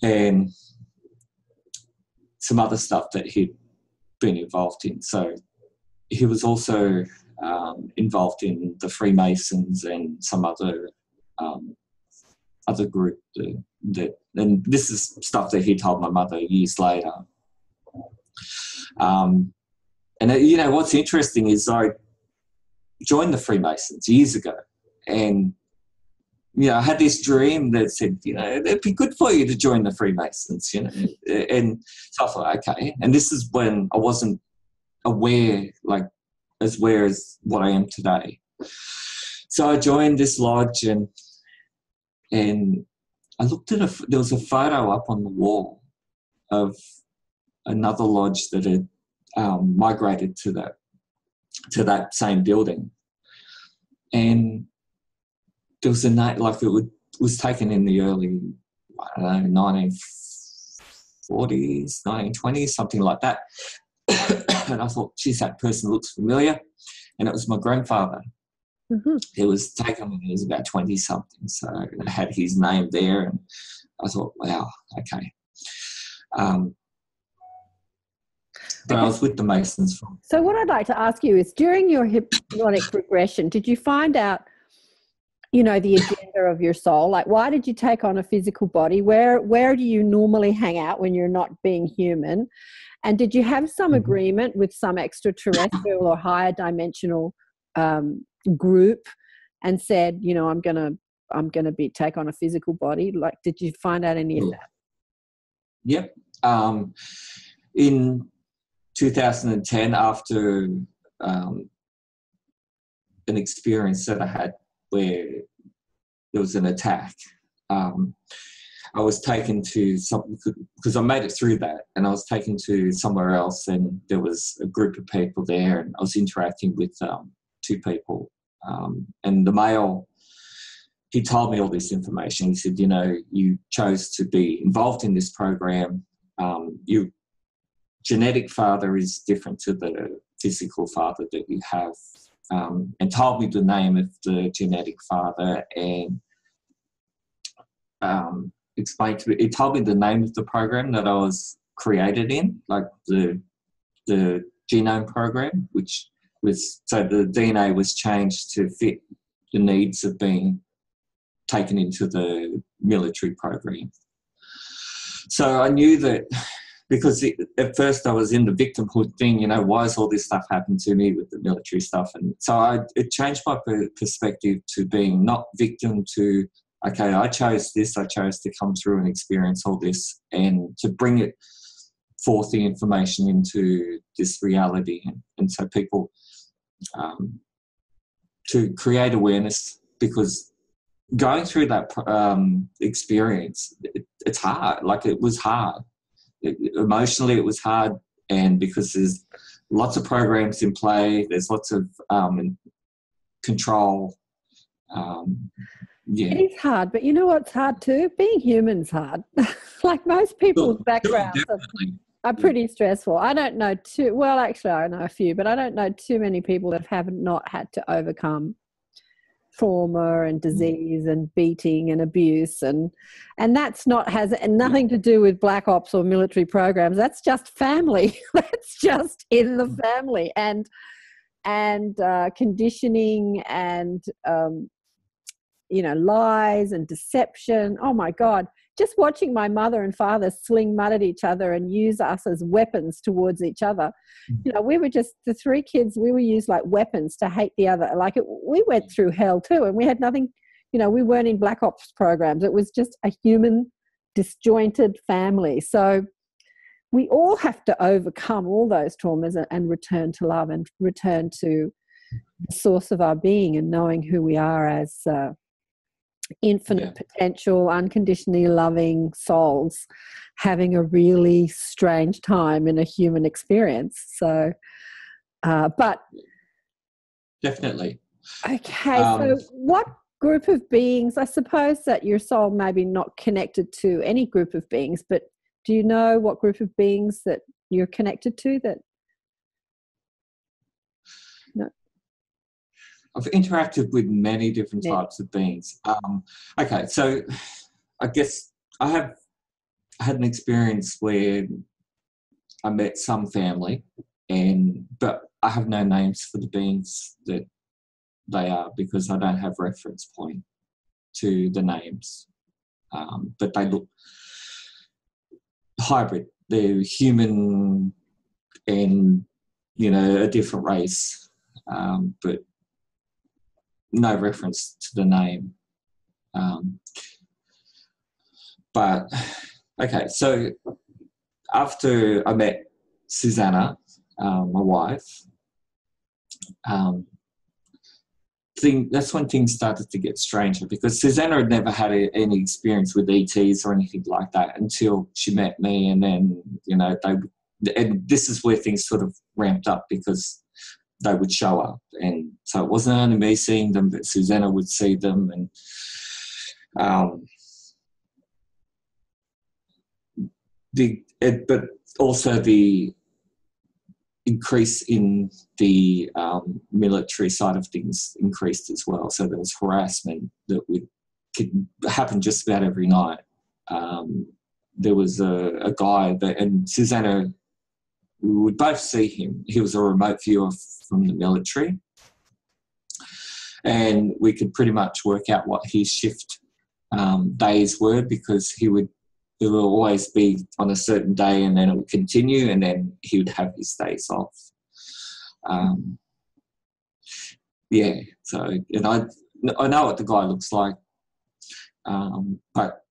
And some other stuff that he'd been involved in. So he was also involved in the Freemasons and some other group and this is stuff that he told my mother years later. And what's interesting is I joined the Freemasons years ago, and I had this dream that said, it'd be good for you to join the Freemasons, and so I thought, okay. And this is when I wasn't aware, like as aware as what I am today. So I joined this lodge, and I looked at there was a photo up on the wall of another lodge that had migrated to that same building, and there was a night, like it was taken in the early, 1940s, 1920s, something like that. And I thought, geez, that person looks familiar. And it was my grandfather. Mm-hmm. It was taken when he was about 20-something. So I had his name there, and I thought, wow, okay. But I was with the Masons. So what I'd like to ask you is, during your hypnotic regression, did you find out, the agenda of your soul? Like, why did you take on a physical body? Where do you normally hang out when you're not being human? And did you have some agreement with some extraterrestrial or higher dimensional group and said, I'm gonna take on a physical body? Like, did you find out any of that? Yep. In 2010, after an experience that I had where there was an attack, I was taken to something, because I made it through that, and I was taken to somewhere else, and there was a group of people there, and I was interacting with two people. And the male, he told me all this information. He said, you chose to be involved in this program. Your genetic father is different to the physical father that you have, and told me the name of the genetic father, and explained to me, he told me the name of the program that I was created in, like the genome program, which was, so the DNA was changed to fit the needs of being taken into the military program. So I knew that, because at first I was in the victimhood thing, why has all this stuff happened to me with the military stuff? And so it changed my perspective to being not victim to, okay, I chose this, I chose to come through and experience all this, and to bring it forth, the information, into this reality. And so people, to create awareness, because going through that experience, it's hard. Like, it was hard. Emotionally, it was hard, and because there's lots of programs in play, there's lots of control. Yeah. It is hard, but you know what's hard too? Being human's hard. Like, most people's backgrounds are pretty stressful. I don't know actually I know a few, but I don't know too many people that have not had to overcome trauma and disease and beating and abuse, and that's has nothing to do with black ops or military programs. That's just family. That's just in the family, and conditioning, and lies and deception. Oh my God, just watching my mother and father sling mud at each other and use us as weapons towards each other. We were just, the three kids, we were used like weapons to hate the other. Like, we went through hell too, and we had nothing, we weren't in black ops programs. It was just a human, disjointed family. So we all have to overcome all those traumas and return to love, and return to the source of our being, and knowing who we are as infinite potential, unconditionally loving souls having a really strange time in a human experience. So, but definitely. Okay, so what group of beings, I suppose that your soul may be not connected to any group of beings, but do you know what group of beings that you're connected to that? No. I've interacted with many different types of beings. Okay, so I guess I had an experience where I met some family, but I have no names for the beings that they are because I don't have reference point to the names. But they look hybrid. They're human and, a different race, but no reference to the name. But, okay, so after I met Susanna, my wife, that's when things started to get stranger because Susanna had never had any experience with ETs or anything like that until she met me, and then and this is where things sort of ramped up because they would show up, and so it wasn't only me seeing them, but Susanna would see them, and but also the increase in the military side of things increased as well. So there was harassment that could happen just about every night. There was a guy and Susanna, we would both see him. He was a remote viewer from the military, and we could pretty much work out what his shift days were because it will always be on a certain day and then it would continue and then he would have his days off. So, and I know what the guy looks like, but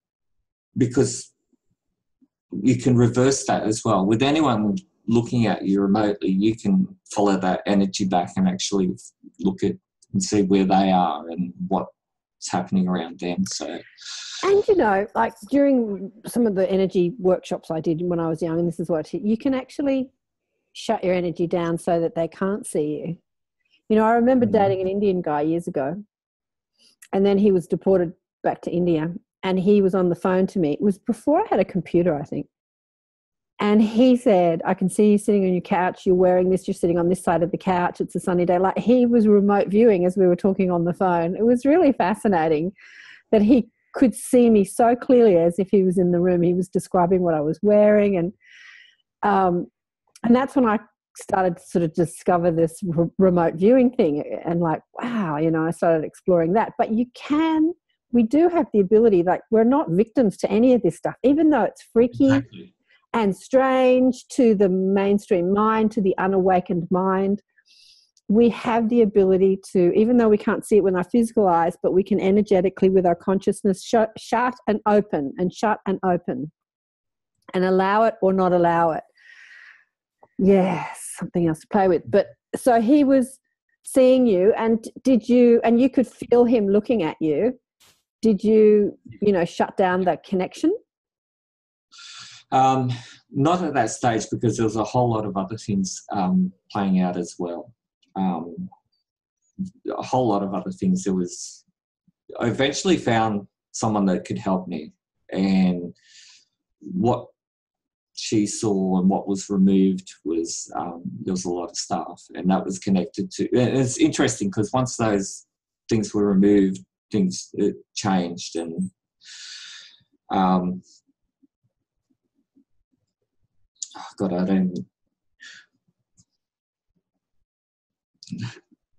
because you can reverse that as well. With anyone looking at you remotely, you can follow that energy back and actually look at and see where they are and what's happening around them. So. And, like during some of the energy workshops I did when I was young, and this is what you can actually shut your energy down so that they can't see you. I remember dating an Indian guy years ago, and then he was deported back to India, and he was on the phone to me. It was before I had a computer, I think. And he said, I can see you sitting on your couch, you're wearing this, you're sitting on this side of the couch, it's a sunny day. Like he was remote viewing as we were talking on the phone. It was really fascinating that he could see me so clearly as if he was in the room. He was describing what I was wearing, and that's when I started to sort of discover this remote viewing thing, and like, wow, I started exploring that. But we do have the ability, like we're not victims to any of this stuff, even though it's freaky and strange to the mainstream mind, to the unawakened mind. We have the ability to, even though we can't see it with our physical eyes, but we can energetically with our consciousness shut and open and shut and open and allow it or not allow it. Yes, something else to play with. But so he was seeing you, and you could feel him looking at you. Did you, shut down that connection? Not at that stage because there was a whole lot of other things playing out as well. A whole lot of other things. I eventually found someone that could help me, and what she saw and what was removed was there was a lot of stuff, and that was connected to. And it's interesting because once those things were removed, things changed, and God, I don't.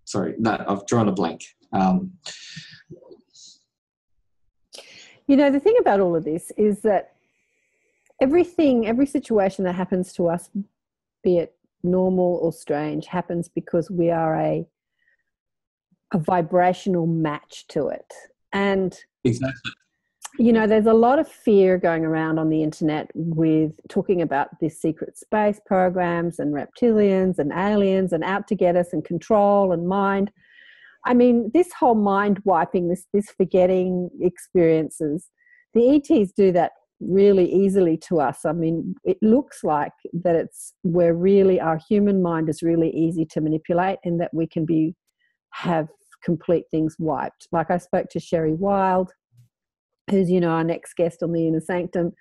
Sorry, no, I've drawn a blank. The thing about all of this is that every situation that happens to us, be it normal or strange, happens because we are a vibrational match to it. And exactly. There's a lot of fear going around on the internet with talking about these secret space programs and reptilians and aliens and out to get us and control and mind. I mean, this whole mind wiping, this forgetting experiences, the ETs do that really easily to us. I mean, it looks like that our human mind is really easy to manipulate, and that we can have complete things wiped. Like I spoke to Sherry Wild, who's, our next guest on the Inner Sanctum,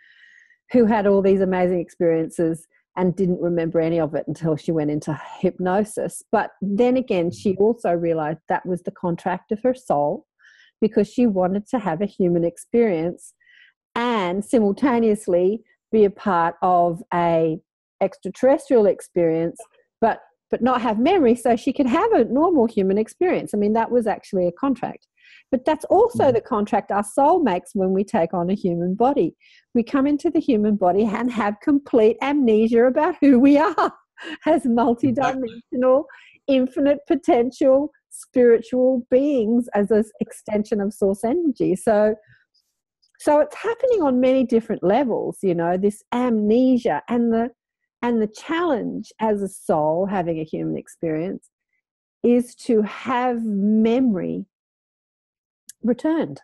who had all these amazing experiences and didn't remember any of it until she went into hypnosis. But then again, she also realized that was the contract of her soul, because she wanted to have a human experience and simultaneously be a part of a extraterrestrial experience, but not have memory, so she could have a normal human experience. I mean, that was actually a contract. But that's also the contract our soul makes when we take on a human body. We come into the human body and have complete amnesia about who we are as multidimensional, infinite potential, spiritual beings, as an extension of source energy. So it's happening on many different levels, you know, this amnesia, and the challenge as a soul having a human experience is to have memory returned.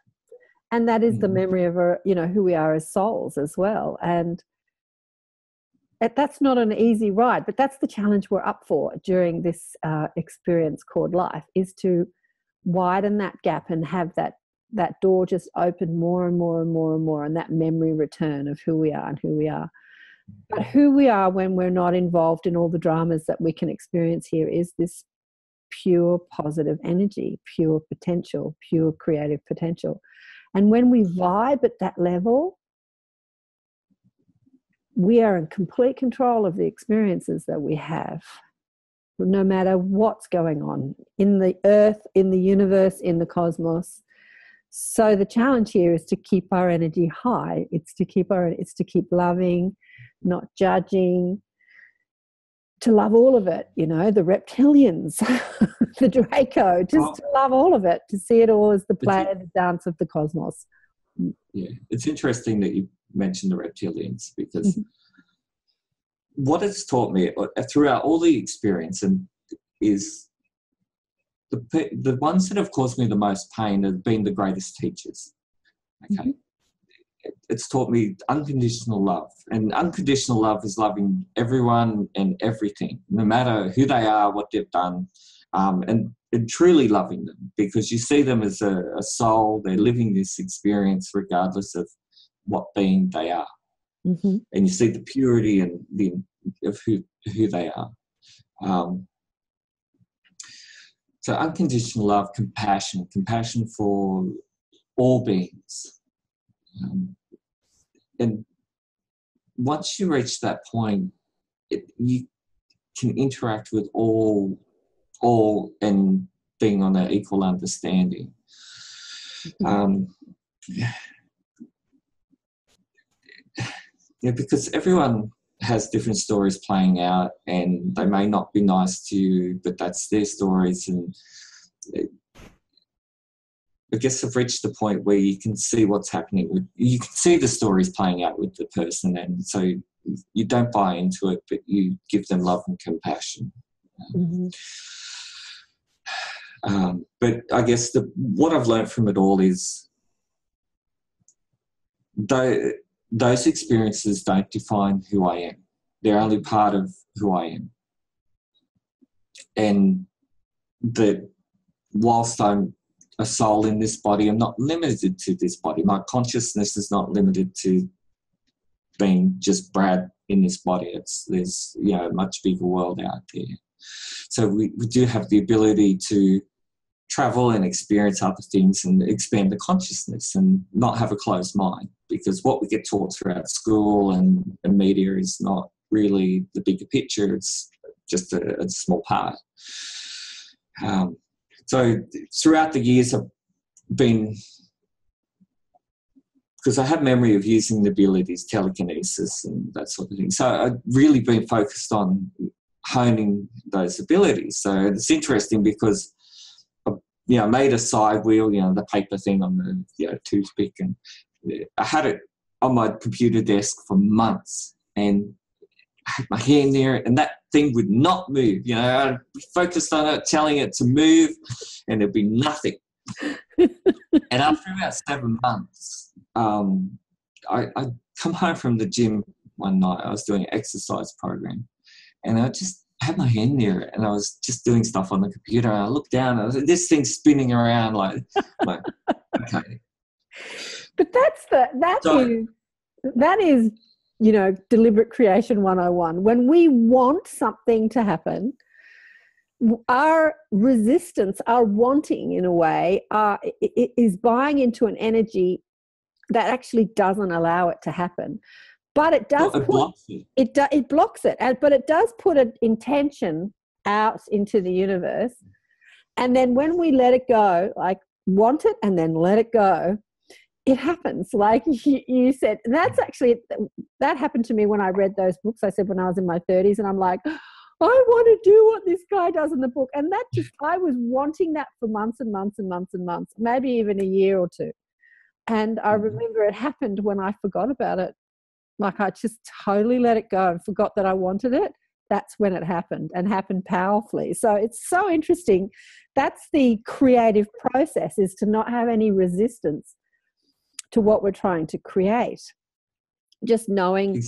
And that is the memory of our, you know, who we are as souls as well. And that's not an easy ride, but that's the challenge we're up for during this experience called life, is to widen that gap and have that door just open more and more and more and more, and that memory return of who we are and who we are. But who we are when we're not involved in all the dramas that we can experience here is this pure positive energy, pure potential, pure creative potential. And when we vibe at that level, we are in complete control of the experiences that we have, no matter what's going on in the earth, in the universe, in the cosmos. So the challenge here is to keep our energy high. It's to keep loving, not judging, to love all of it, you know, the reptilians, the Draco, just to love all of it, to see it all as the play and the dance of the cosmos. Yeah, it's interesting that you mentioned the reptilians, because what it's taught me throughout all the experience is the ones that have caused me the most pain have been the greatest teachers. Okay. It's taught me unconditional love, and unconditional love is loving everyone and everything, no matter who they are, what they've done, and truly loving them, because you see them as a soul. They're living this experience regardless of what being they are, and you see the purity and of who they are. So unconditional love, compassion for all beings. And once you reach that point, you can interact with all and being on an equal understanding. Because everyone has different stories playing out, and they may not be nice to you, but that's their stories. And I guess I've reached the point where you can see what's happening. You can see the stories playing out with the person, and so you don't buy into it, but you give them love and compassion. But I guess what I've learned from it all is those experiences don't define who I am. They're only part of who I am. And that whilst I'm a soul in this body, I'm not limited to this body. My consciousness is not limited to being just Brad in this body. There's a much bigger world out there. So we do have the ability to travel and experience other things and expand the consciousness and not have a closed mind, because what we get taught throughout school and media is not really the bigger picture. It's just a small part. So throughout the years I've been, because I have memory of using the abilities, telekinesis and that sort of thing. So I've really been focused on honing those abilities. So it's interesting because I made a side wheel, the paper thing on the toothpick, and I had it on my computer desk for months, and I had my hand near it, and that thing would not move. I'd be focused on it, telling it to move, and there'd be nothing. And after about 7 months, I come home from the gym one night. I was doing an exercise program, and I just had my hand near it, and I was just doing stuff on the computer, and I looked down, and I was like, this thing's spinning around like okay. But that is Deliberate Creation 101. When we want something to happen, our resistance, our wanting in a way, is buying into an energy that actually doesn't allow it to happen. But it does blocks it. It blocks it, but it does put an intention out into the universe. And then when we let it go, like want it and then let it go, it happens. Like you said, that happened to me when I read those books. I said when I was in my 30s, and I'm like, I want to do what this guy does in the book. And I was wanting that for months and months and months and months, maybe even a year or two. And I remember it happened when I forgot about it. Like I just totally let it go and forgot that I wanted it. That's when it happened, and happened powerfully. So it's so interesting. That's the creative process, is to not have any resistance to what we're trying to create. Just knowing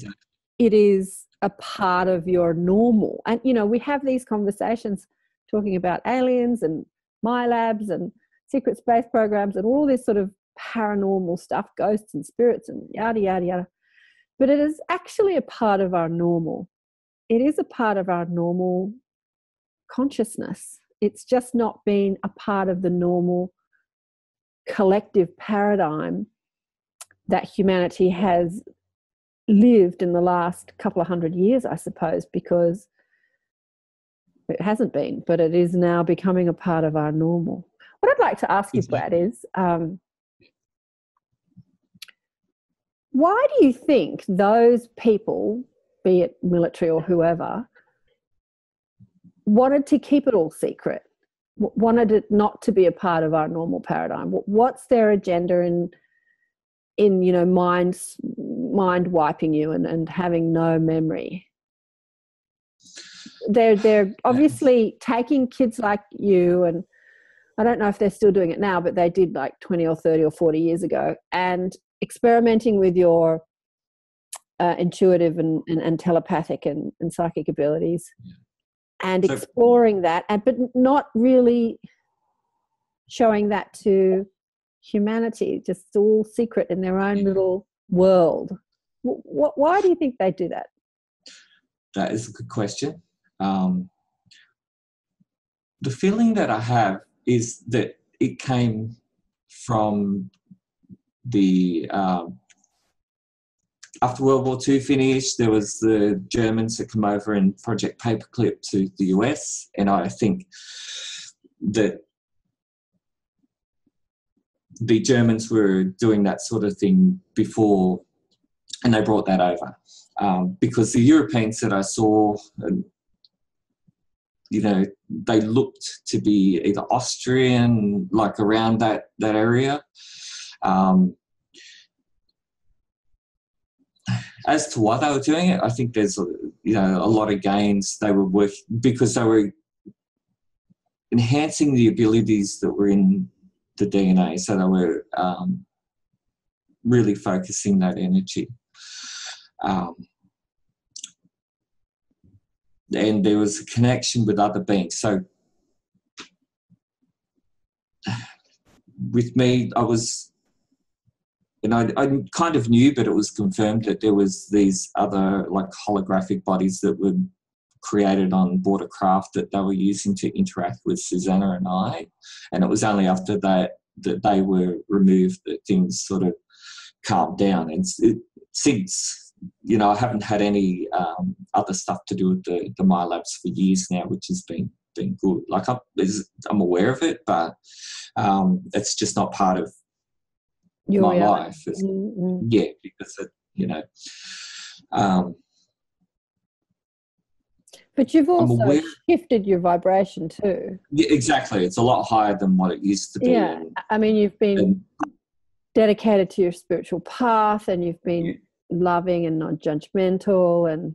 it is a part of your normal. And, we have these conversations talking about aliens and MILABs and secret space programs and all this sort of paranormal stuff, ghosts and spirits and yada, yada, yada. But it is actually a part of our normal. It is a part of our normal consciousness. It's just not been a part of the normal collective paradigm that humanity has lived in the last couple of 100 years, I suppose, because it hasn't been, but it is now becoming a part of our normal. What I'd like to ask you, Brad, is why do you think those people, be it military or whoever, wanted to keep it all secret, wanted it not to be a part of our normal paradigm? What's their agenda in mind wiping you and having no memory? They're obviously taking kids like you, and I don't know if they're still doing it now, but they did like 20 or 30 or 40 years ago, and experimenting with your intuitive and telepathic and psychic abilities, and exploring that, but not really showing that to humanity, just all secret in their own little world. Why do you think they do that? That is a good question. The feeling that I have is that it came from the after World War II finished, there was the Germans that come over and Project Paperclip to the US, and I think that the Germans were doing that sort of thing before, and they brought that over. Because the Europeans that I saw, they looked to be either Austrian, like around that area. As to why they were doing it, I think there's a lot of gains they were working, because they were enhancing the abilities that were in the DNA, so they were really focusing that energy. And there was a connection with other beings. So with me, I was, I kind of knew, but it was confirmed that there was these other like holographic bodies that were created on board a craft that they were using to interact with Susanna and I. And it was only after that they were removed that things sort of calmed down. And since, I haven't had any other stuff to do with the MILABs for years now, which has been good. Like I'm aware of it, but it's just not part of my life. Yeah, because but you've also shifted your vibration too. Yeah, exactly. It's a lot higher than what it used to be. Yeah, you've been dedicated to your spiritual path, and you've been loving and non-judgmental, and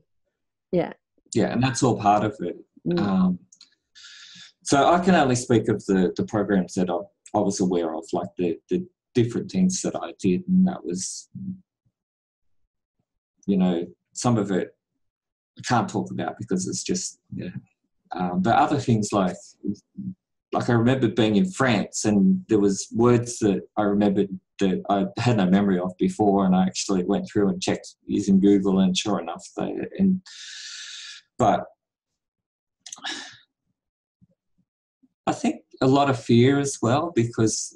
yeah, and that's all part of it. So I can only speak of the programs that I was aware of, like the different things that I did, and that was, some of it I can't talk about because it's just, but other things like like I remember being in France, and there was words that I remembered that I had no memory of before, and I actually went through and checked using Google, and sure enough, but I think a lot of fear as well, because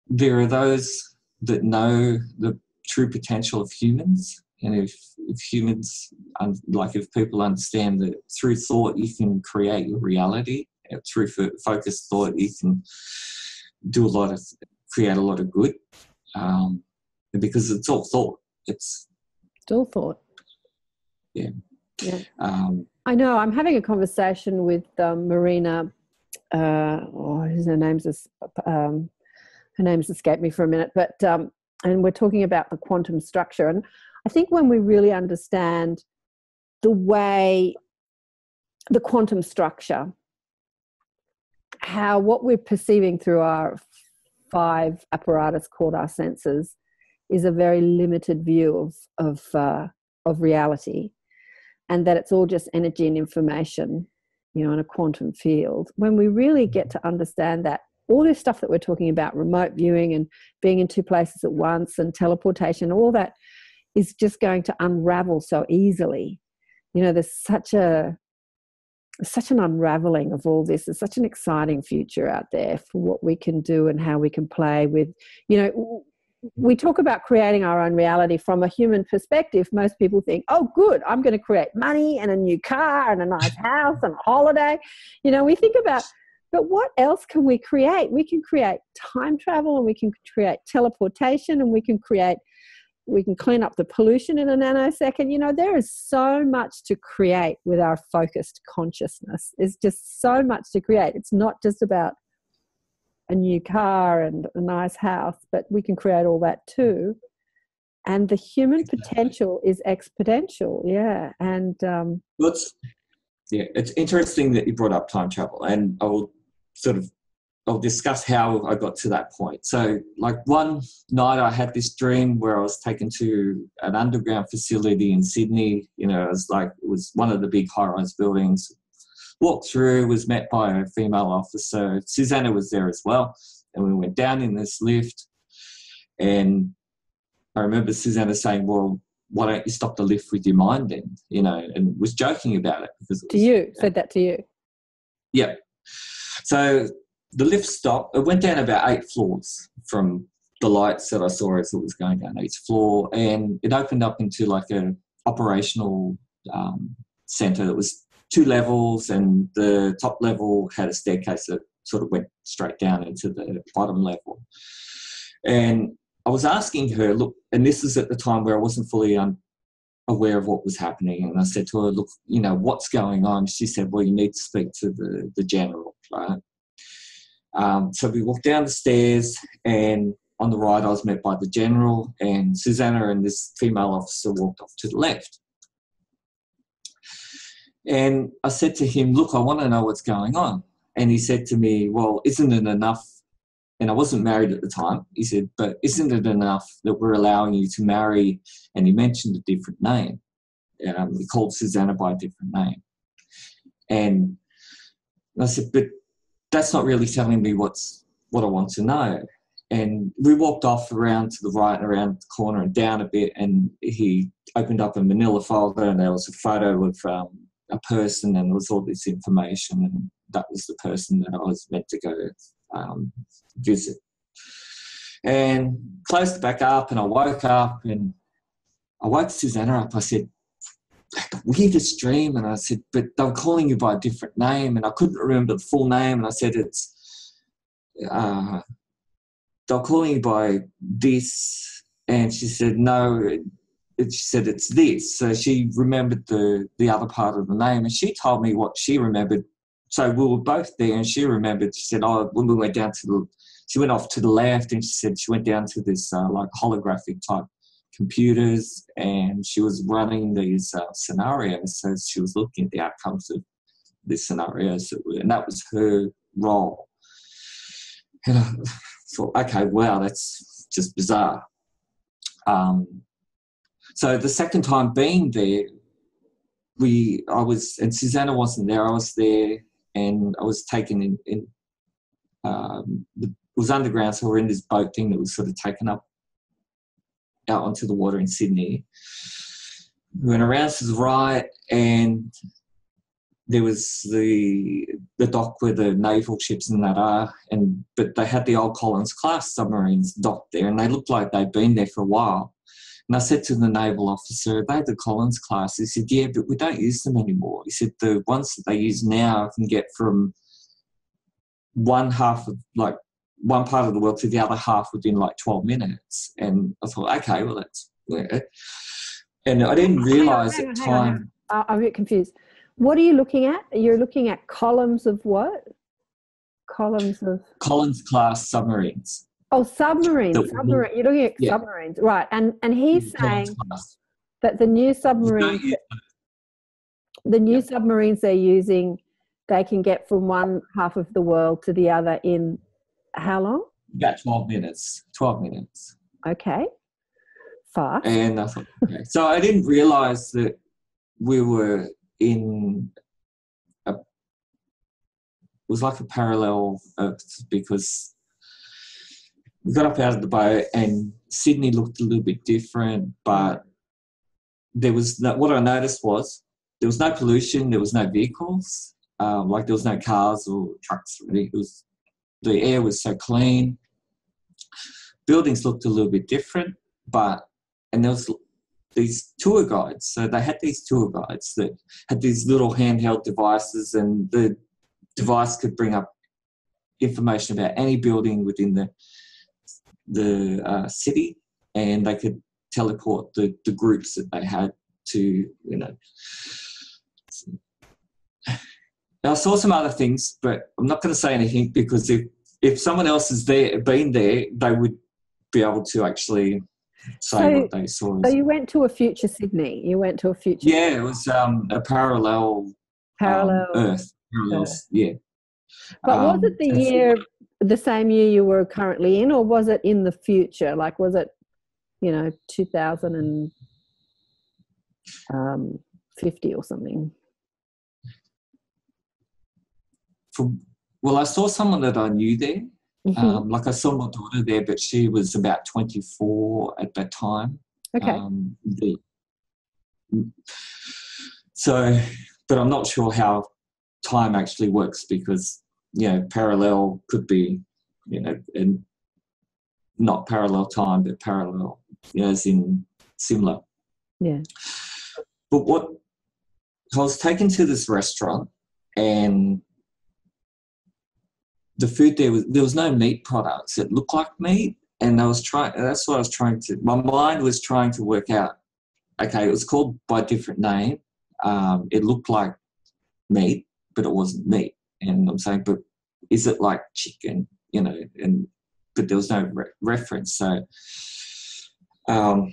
there are those that know the true potential of humans, and if humans, like if people understand that through thought you can create your reality, through focused thought you can create a lot of good, because it's all thought. It's all thought. Yeah. Yeah. I know. I'm having a conversation with Marina. Her name's escaped me for a minute, but and we're talking about the quantum structure. And I think when we really understand the way the quantum structure, how what we're perceiving through our 5 apparatus called our senses is a very limited view of reality, and that it's all just energy and information, in a quantum field. When we really get to understand that, all this stuff that we're talking about, remote viewing and being in 2 places at once and teleportation, all that is just going to unravel so easily. There's such an unraveling of all this. There's such an exciting future out there for what we can do and how we can play with, we talk about creating our own reality from a human perspective. Most people think, oh, good, I'm going to create money and a new car and a nice house and a holiday. We think about, but what else can we create? We can create time travel, and we can create teleportation, and we can clean up the pollution in a nanosecond. There is so much to create with our focused consciousness. There's just so much to create. It's not just about a new car and a nice house, but we can create all that too. And the human potential is exponential. Yeah. And it's interesting that you brought up time travel, and I'll discuss how I got to that point. So like one night I had this dream where I was taken to an underground facility in Sydney. It was one of the big high-rise buildings. Walked through, was met by a female officer. Susanna was there as well. And we went down in this lift. And I remember Susanna saying, well, why don't you stop the lift with your mind then? And was joking about it. Said that to you? Yeah. So the lift stopped. It went down about 8 floors from the lights that I saw as it was going down each floor. And it opened up into like an operational centre that was 2 levels, and the top level had a staircase that sort of went straight down into the bottom level. And I was asking her, look, and this is at the time where I wasn't fully aware of what was happening, and I said to her, look, what's going on? She said, well, you need to speak to the general, right? So we walked down the stairs, and on the right I was met by the general, and Susanna and this female officer walked off to the left. And I said to him, look, I want to know what's going on. And he said to me, well, isn't it enough? And I wasn't married at the time. He said, but isn't it enough that we're allowing you to marry? And he mentioned a different name. He called Susanna by a different name. And I said, but that's not really telling me what I want to know. And we walked off around to the right and around the corner and down a bit, and he opened up a manila folder, and there was a photo of a person, and there was all this information, and that was the person that I was meant to go visit. And closed it back up, and I woke up, and I woke Susanna up. I said, the weirdest dream, and I said, but they were calling you by a different name, and I couldn't remember the full name, and I said, they're calling you by this, and she said, no, she said, it's this. So she remembered the other part of the name, and she told me what she remembered. So we were both there, and she remembered. She said, oh, when we went down she went off to the left, and she said she went down to this like holographic type computers, and she was running these scenarios. So she was looking at the outcomes of these scenarios, and that was her role. And I thought, okay, wow, that's just bizarre. So the second time being there, and Susanna wasn't there, I was there, and I was taken in it was underground, so we're in this boat thing that was sort of taken up out onto the water in Sydney. We went around to the right, and there was the dock where the naval ships and that are, but they had the old Collins class submarines docked there, and they looked like they'd been there for a while. And I said to the naval officer, "Are they the Collins class?" He said, "Yeah, but we don't use them anymore." He said, "The ones that they use now can get from one part of the world to the other half within like 12 minutes. And I thought, okay, well, that's weird. And I didn't realise at the time. I'm a bit confused. What are you looking at? You're looking at columns of what? Columns of Collins class submarines. Oh, submarines. You're looking at submarines, right? And he's saying that the new submarines, submarines they're using, they can get from one half of the world to the other in how long? About 12 minutes. 12 minutes. Okay. Fast. And I thought, okay. So I didn't realise that we were in it was like a parallel Earth, because we got up out of the boat and Sydney looked a little bit different, but there was what I noticed was there was no pollution, there was no vehicles, like there was no cars or trucks. Really. The air was so clean. Buildings looked a little bit different, and there was these tour guides. So they had these tour guides that had these little handheld devices, and the device could bring up information about any building within the city, and they could teleport the groups that they had to, Now, I saw some other things, but I'm not going to say anything, because if someone else has been there, they would be able to actually say what they saw. So you went to a future Sydney. You went to a future. Yeah, it was a parallel Earth. Yeah. But was it the same year you were currently in, or was it in the future? Like, was it, 2050 or something? Well, I saw someone that I knew there. Mm-hmm. Like I saw my daughter there, but she was about 24 at that time. Okay. But I'm not sure how time actually works, because, parallel could be, and not parallel time, but parallel, as in similar. Yeah. But I was taken to this restaurant, and the food there was no meat products. It looked like meat, and that's what I was trying to. My mind was trying to work out. Okay, it was called by a different name. It looked like meat, but it wasn't meat. And I'm saying, but is it like chicken? But there was no reference. So, but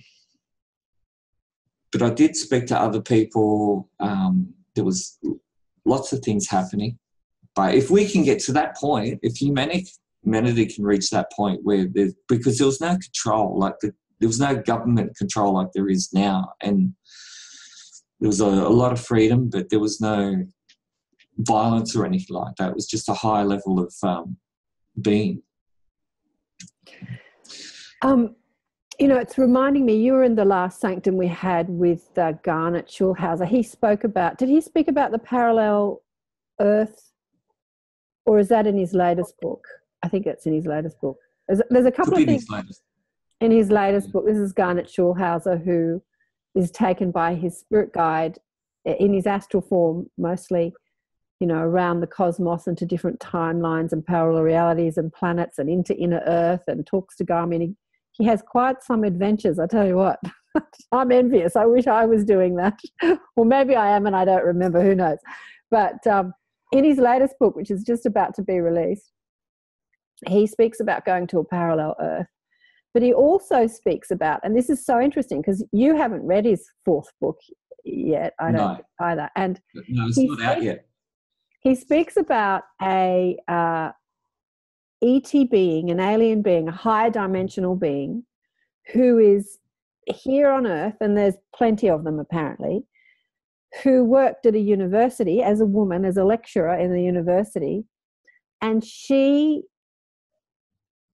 I did speak to other people. There was lots of things happening. But if we can get to that point, if humanity can reach that point where because there was no control, like there was no government control like there is now, and there was a lot of freedom, but there was no violence or anything like that. It was just a high level of being. It's reminding me, you were in the last Sanctum we had with Garnet Schulhauser. Did he speak about the parallel Earth? Or is that in his latest book? I think it's in his latest book. There's a couple of things in his latest book. This is Garnet Schulhauser, who is taken by his spirit guide in his astral form, mostly, around the cosmos and to different timelines and parallel realities and planets and into inner Earth, and talks to Garmin. He has quite some adventures, I tell you what. I'm envious. I wish I was doing that. Or maybe I am and I don't remember, who knows. But in his latest book, which is just about to be released, he speaks about going to a parallel Earth. But he also speaks about, and this is so interesting because you haven't read his fourth book yet, I don't think either. And no, it's not out yet. He speaks about a ET being, an alien being, a higher dimensional being who is here on Earth, and there's plenty of them apparently, who worked at a university as a woman, as a lecturer in the university, and he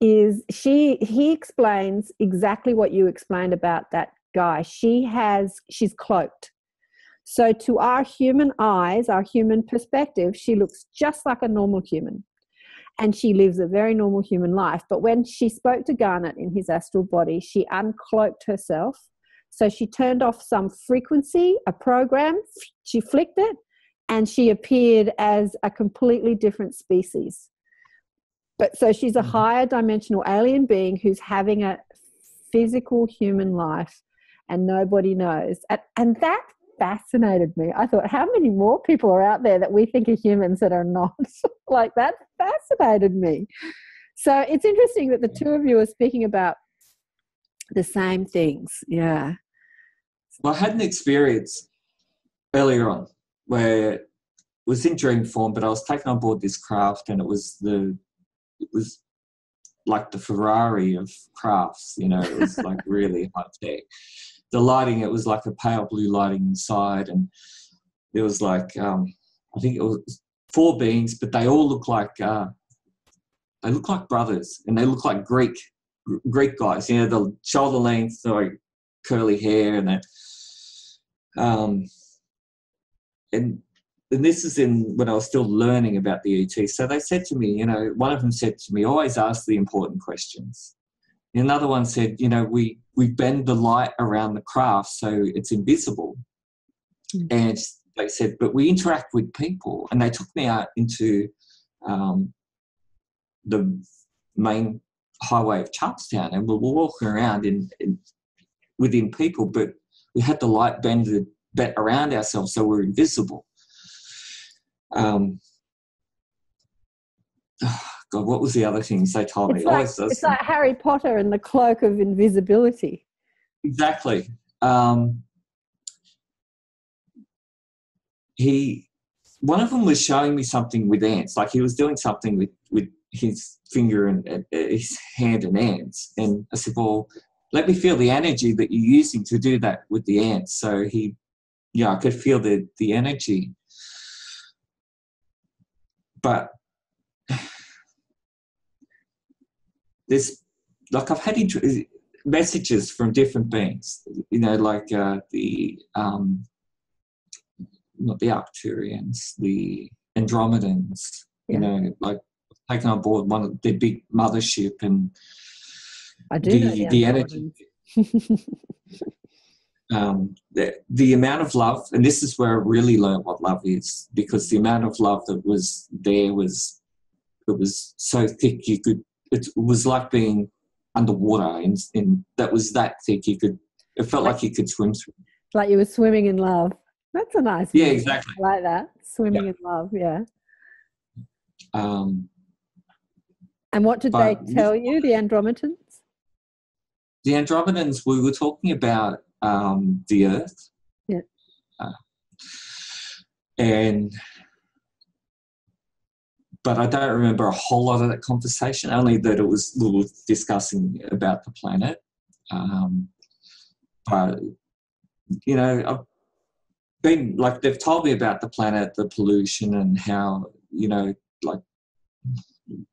explains exactly what you explained about that guy. She's cloaked. So to our human eyes, our human perspective, she looks just like a normal human. And she lives a very normal human life. But when she spoke to Garnet in his astral body, she uncloaked herself. So she turned off some frequency, a program, she flicked it, and she appeared as a completely different species. But so she's a higher dimensional alien being who's having a physical human life and nobody knows. And that fascinated me. I thought, how many more people are out there that we think are humans that are not? Like, that fascinated me. So it's interesting that the two of you are speaking about the same things. Yeah. Well, I had an experience earlier on where it was in dream form, but I was taken on board this craft, and it was like the Ferrari of crafts, you know. It was like really high tech. The lighting, it was like a pale blue lighting inside, and it was like I think it was 4 beings, but they all look like brothers, and they look like Greek guys. You know, the shoulder length, like curly hair, and that. And this is when I was still learning about the ET. So they said to me, you know, one of them said to me, always ask the important questions. And another one said, you know, we bend the light around the craft so it's invisible. Mm. And they said, but we interact with people. And they took me out into the main highway of Charlestown, and we were walking around within people, but we had the light bent around ourselves so we're invisible. God, what was the other things they told me? It's like Harry Potter and the cloak of invisibility. Exactly. One of them was showing me something with ants, like he was doing something with his finger and his hand and ants. And I said, well, let me feel the energy that you're using to do that with the ants. So I could feel the energy. But there's, like, I've had messages from different beings, you know, like not the Arcturians, the Andromedans, you know, like taken on board one of their big mothership, and I do know the energy. The amount of love, and this is where I really learned what love is, because the amount of love that was there was so thick it was like being underwater, and that was that thick it felt like you could swim through. Like you were swimming in love. That's a nice Yeah, word. exactly. I like that. Swimming in love, yeah. And what did they tell you, the Andromedans? The Andromedans, we were talking about the Earth. Yeah. But I don't remember a whole lot of that conversation, only that we were discussing about the planet. But, you know, I've been, like, they've told me about the planet, the pollution, and how, you know, like,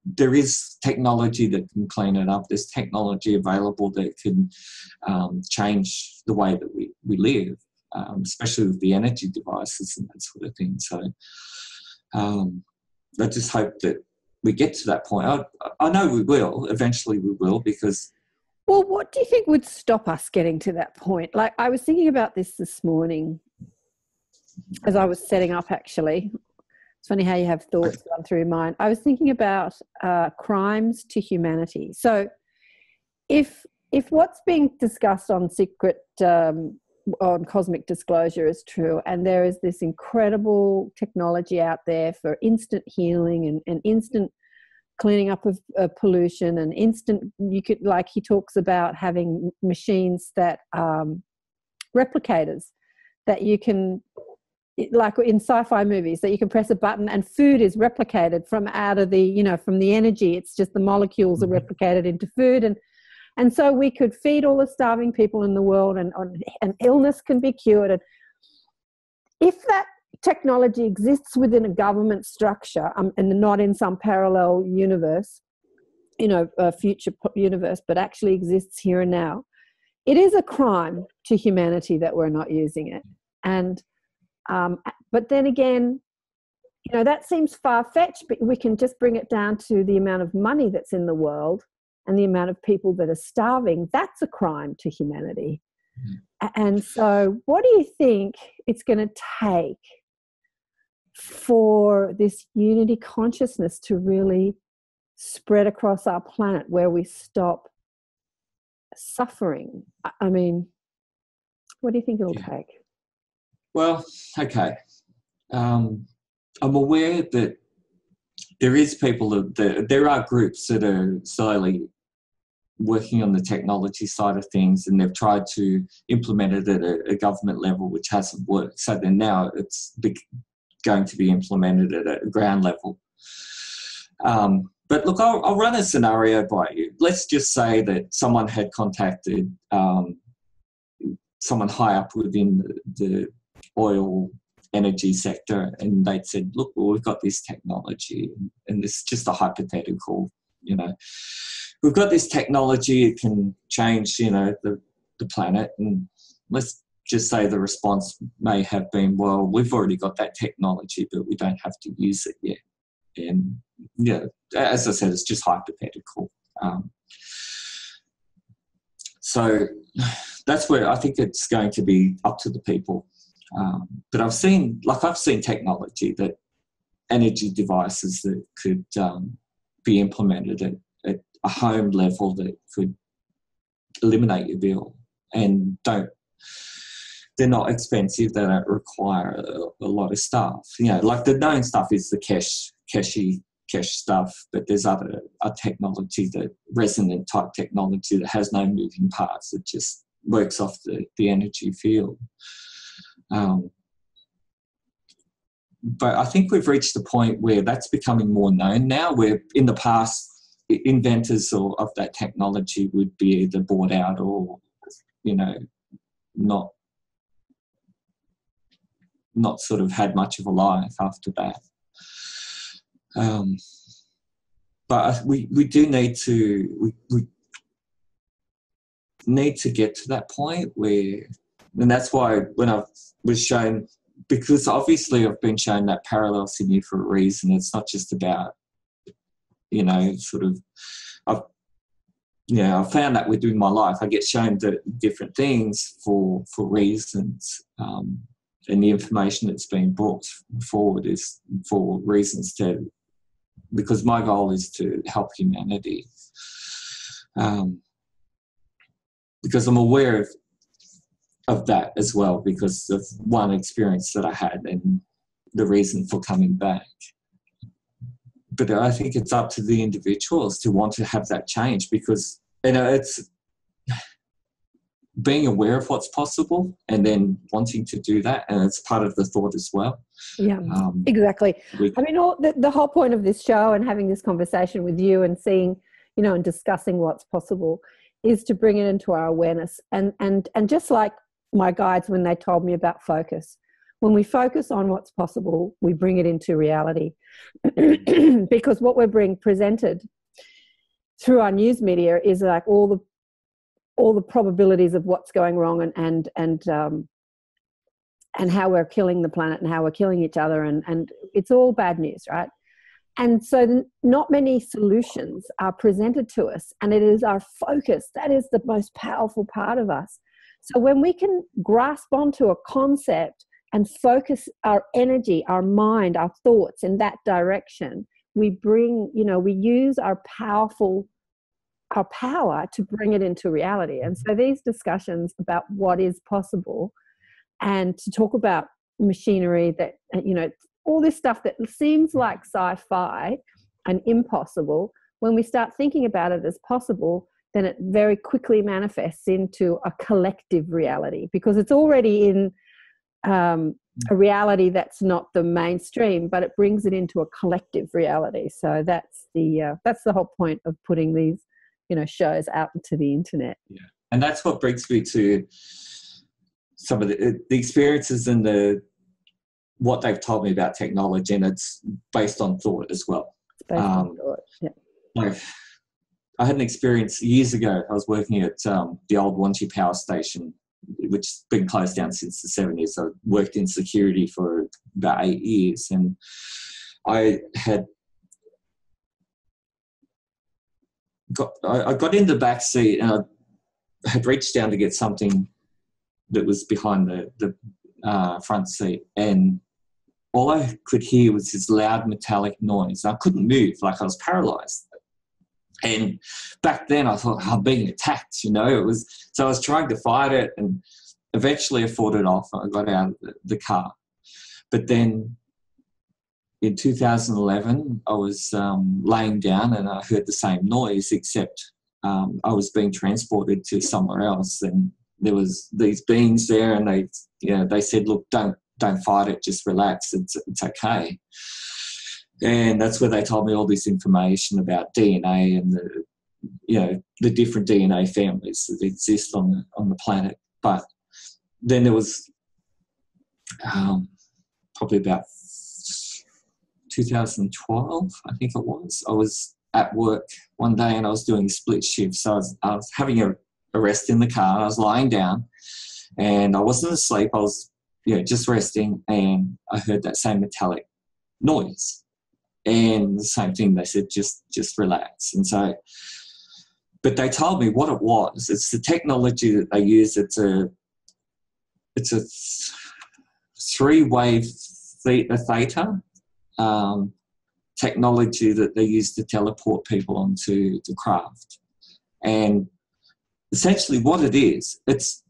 there is technology that can clean it up. There's technology available that can change the way that we live, especially with the energy devices and that sort of thing. So I just hope that we get to that point. I know we will. Eventually we will, because... Well, what do you think would stop us getting to that point? Like, I was thinking about this morning as I was setting up, actually. It's funny how you have thoughts run through your mind. I was thinking about crimes to humanity. So if what's being discussed on secret, on cosmic disclosure is true, and there is this incredible technology out there for instant healing and instant cleaning up of pollution and instant, you could, like, he talks about having machines that replicators that you can, like in sci-fi movies, that you can press a button and food is replicated from out of the, you know, from the energy. It's just the molecules are replicated into food. And so we could feed all the starving people in the world, and illness can be cured. And if that technology exists within a government structure and not in some parallel universe, a future universe, but actually exists here and now, it is a crime to humanity that we're not using it. And but then again, that seems far-fetched, but we can just bring it down to the amount of money that's in the world and the amount of people that are starving. That's a crime to humanity. And so what do you think it's going to take for this unity consciousness to really spread across our planet, where we stop suffering? I mean, what do you think it'll take? Well, okay. I'm aware that there is people there are groups that are slowly working on the technology side of things, and they've tried to implement it at a government level, which hasn't worked. So then now it's going to be implemented at a ground level. But look, I'll run a scenario by you. Let's just say that someone had contacted someone high up within the oil energy sector, and they'd said, look, well, we've got this technology, and this is just a hypothetical, we've got this technology, it can change, the planet. And let's just say the response may have been, well, we've already got that technology, but we don't have to use it yet. And, as I said, it's just hypothetical. So that's where I think it's going to be up to the people. But I've seen technology, that energy devices that could be implemented at a home level that could eliminate your bill, and they're not expensive, they don't require a lot of stuff. Like the known stuff is the cash stuff, but there's other technology, that resonant type technology that has no moving parts, it just works off the energy field. But I think we've reached a point where that's becoming more known now, where in the past inventors of that technology would be either bought out or, not sort of had much of a life after that. But we do need to we need to get to that point where, and that's why when I was shown, because obviously I've been shown that parallel Sydney for a reason. It's not just about, I found that within my life, I get shown different things for reasons, and the information that's being brought forward is for reasons because my goal is to help humanity. Because I'm aware of that as well, because of one experience that I had and the reason for coming back. But I think it's up to the individuals to want to have that change, because it's being aware of what's possible and then wanting to do that, and it's part of the thought as well. Yeah, exactly. The whole point of this show and having this conversation with you and seeing, and discussing what's possible is to bring it into our awareness. And just like my guides, when they told me about focus, when we focus on what's possible, we bring it into reality. Because what we're being presented through our news media is like all the probabilities of what's going wrong and how we're killing the planet and how we're killing each other, and it's all bad news, right? And so not many solutions are presented to us, and it is our focus that is the most powerful part of us. So when we can grasp onto a concept and focus our energy, our mind, our thoughts in that direction, we use our power to bring it into reality. And so these discussions about what is possible, and to talk about machinery that, all this stuff that seems like sci-fi and impossible, when we start thinking about it as possible, then it very quickly manifests into a collective reality, because it's already in a reality that's not the mainstream, but it brings it into a collective reality. So that's the whole point of putting these, shows out into the internet. Yeah, and that's what brings me to some of the experiences and the what they've told me about technology, and it's based on thought as well. It's based on thought, yeah. I had an experience years ago. I was working at the old Wanchee Power Station, which has been closed down since the 70s. I worked in security for about 8 years, and I got in the back seat, and I had reached down to get something that was behind the front seat, and all I could hear was this loud metallic noise. I couldn't move, like I was paralyzed. And back then I thought, I'm being attacked, you know. So I was trying to fight it, and eventually I fought it off, and I got out of the car. But then in 2011, I was laying down, and I heard the same noise, except I was being transported to somewhere else, and there was these beings there, and they said, look, don't fight it, just relax, it's okay. And that's where they told me all this information about DNA and the different DNA families that exist on the planet. But then there was probably about 2012, I think it was. I was at work one day, and I was doing a split shift. So I was having a rest in the car. I was lying down, and I wasn't asleep. I was just resting, and I heard that same metallic noise. And the same thing, they said, just relax. And so, but they told me what it was. It's the technology that they use. It's a 3-wave theta technology that they use to teleport people onto the craft. And essentially what it is, it's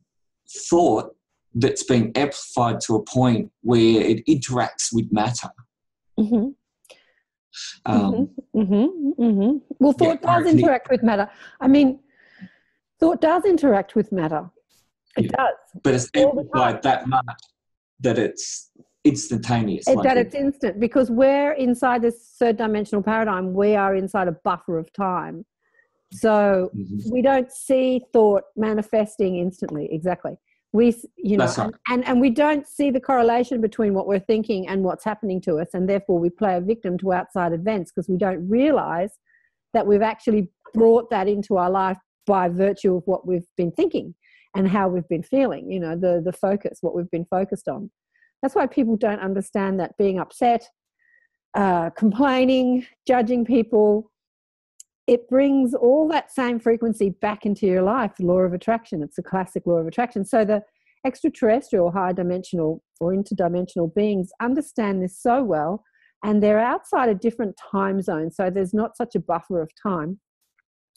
thought that's been amplified to a point where it interacts with matter. Mm-hmm. Well, thought does interact with matter. I mean, thought does interact with matter. It does. But it's amplified that much that it's instantaneous. That it's instant, because we're inside this third dimensional paradigm. We are inside a buffer of time. So we don't see thought manifesting instantly. Exactly. That's right. And we don't see the correlation between what we're thinking and what's happening to us, and therefore we play a victim to outside events, because we don't realize that we've actually brought that into our life by virtue of what we've been thinking and how we've been feeling, the focus, what we've been focused on. That's why people don't understand that being upset, complaining, judging people, it brings all that same frequency back into your life, the law of attraction. It's a classic law of attraction. So the extraterrestrial, high dimensional or interdimensional beings understand this so well, and they're outside a different time zone. So there's not such a buffer of time,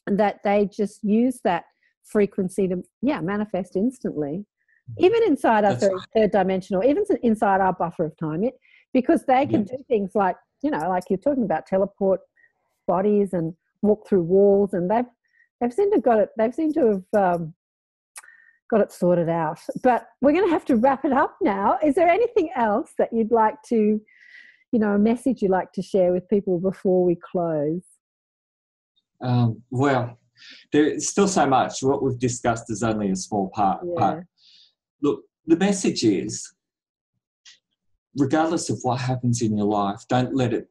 and that they just use that frequency to, manifest instantly, even inside our third dimensional, even inside our buffer of time, because they can do things like, like you're talking about, teleport bodies and walk through walls, and they've seemed to have got it sorted out. But we're going to have to wrap it up now. Is there anything else that you'd like to, a message you'd like to share with people before we close? Well, there's still so much. What we've discussed is only a small part. Yeah. But look, the message is, regardless of what happens in your life, don't let it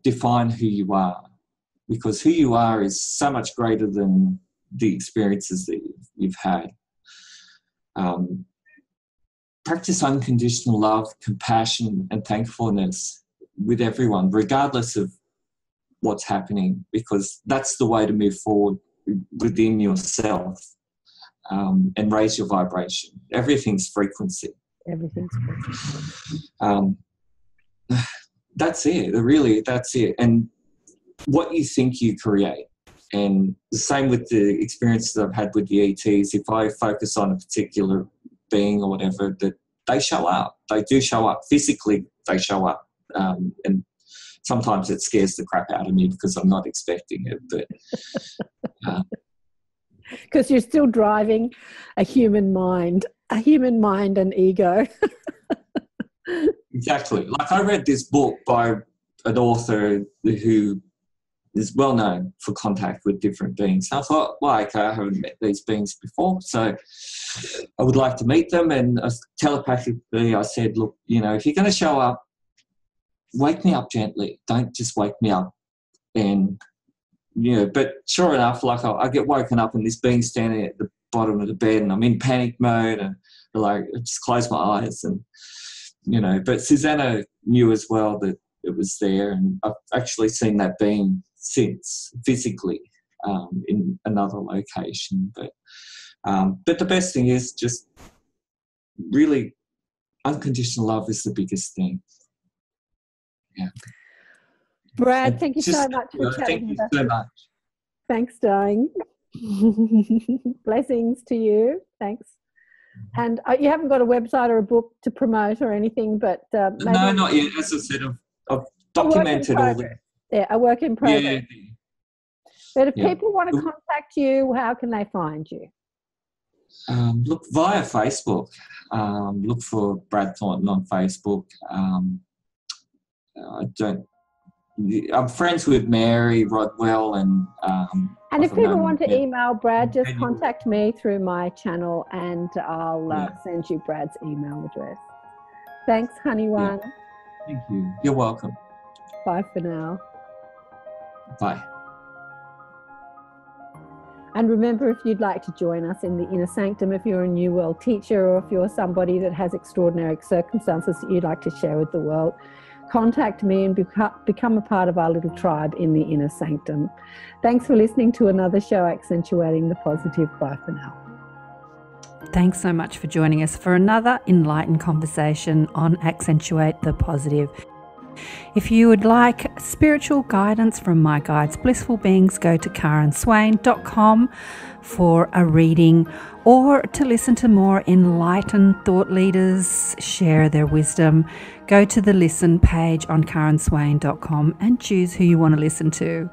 define who you are, because who you are is so much greater than the experiences that you've had. Practice unconditional love, compassion, and thankfulness with everyone, regardless of what's happening, because that's the way to move forward within yourself, and raise your vibration. Everything's frequency. Everything's frequency. That's it. Really, that's it. And what you think you create. And the same with the experiences I've had with the ETs. If I focus on a particular being or whatever, that they show up. They do show up. Physically, they show up. And sometimes it scares the crap out of me because I'm not expecting it. But because you're still driving a human mind and ego. Exactly. Like, I read this book by an author who is well known for contact with different beings. So I thought, well, okay, I haven't met these beings before, so I would like to meet them. And telepathically I said, look, if you're going to show up, wake me up gently. Don't just wake me up. And, but sure enough, like I get woken up and this being standing at the bottom of the bed and I'm in panic mode and like I just close my eyes and, but Susanna knew as well that it was there, and I've actually seen that being since physically in another location. But the best thing is just really unconditional love is the biggest thing. Yeah. Brad, thank you so much for chatting with us. Thank you so much. Thanks, darling. Blessings to you. Thanks. And you haven't got a website or a book to promote or anything, but maybe... No, not yet. As I said, I've documented all that. Yeah, a work in progress. Yeah. But if people want to contact you, how can they find you? Look via Facebook. Look for Brad Thornton on Facebook. I'm friends with Mary Rodwell and if people want to email Brad, just contact me through my channel and I'll send you Brad's email address. Thanks, honey one. Yeah. Thank you. You're welcome. Bye for now. Bye. And remember, if you'd like to join us in the Inner Sanctum, if you're a New World teacher or if you're somebody that has extraordinary circumstances that you'd like to share with the world, contact me and become a part of our little tribe in the Inner Sanctum. Thanks for listening to another show accentuating the positive. Bye for now. Thanks so much for joining us for another enlightened conversation on Accentuate the Positive. If you would like spiritual guidance from my guides, Blissful Beings, go to KarenSwain.com for a reading or to listen to more enlightened thought leaders share their wisdom. Go to the listen page on KarenSwain.com and choose who you want to listen to.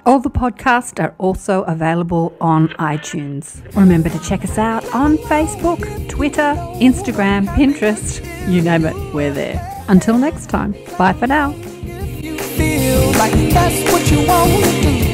All the podcasts are also available on iTunes. Remember to check us out on Facebook, Twitter, Instagram, Pinterest, you name it, we're there. Until next time, bye for now. If you feel like that's what you want to do,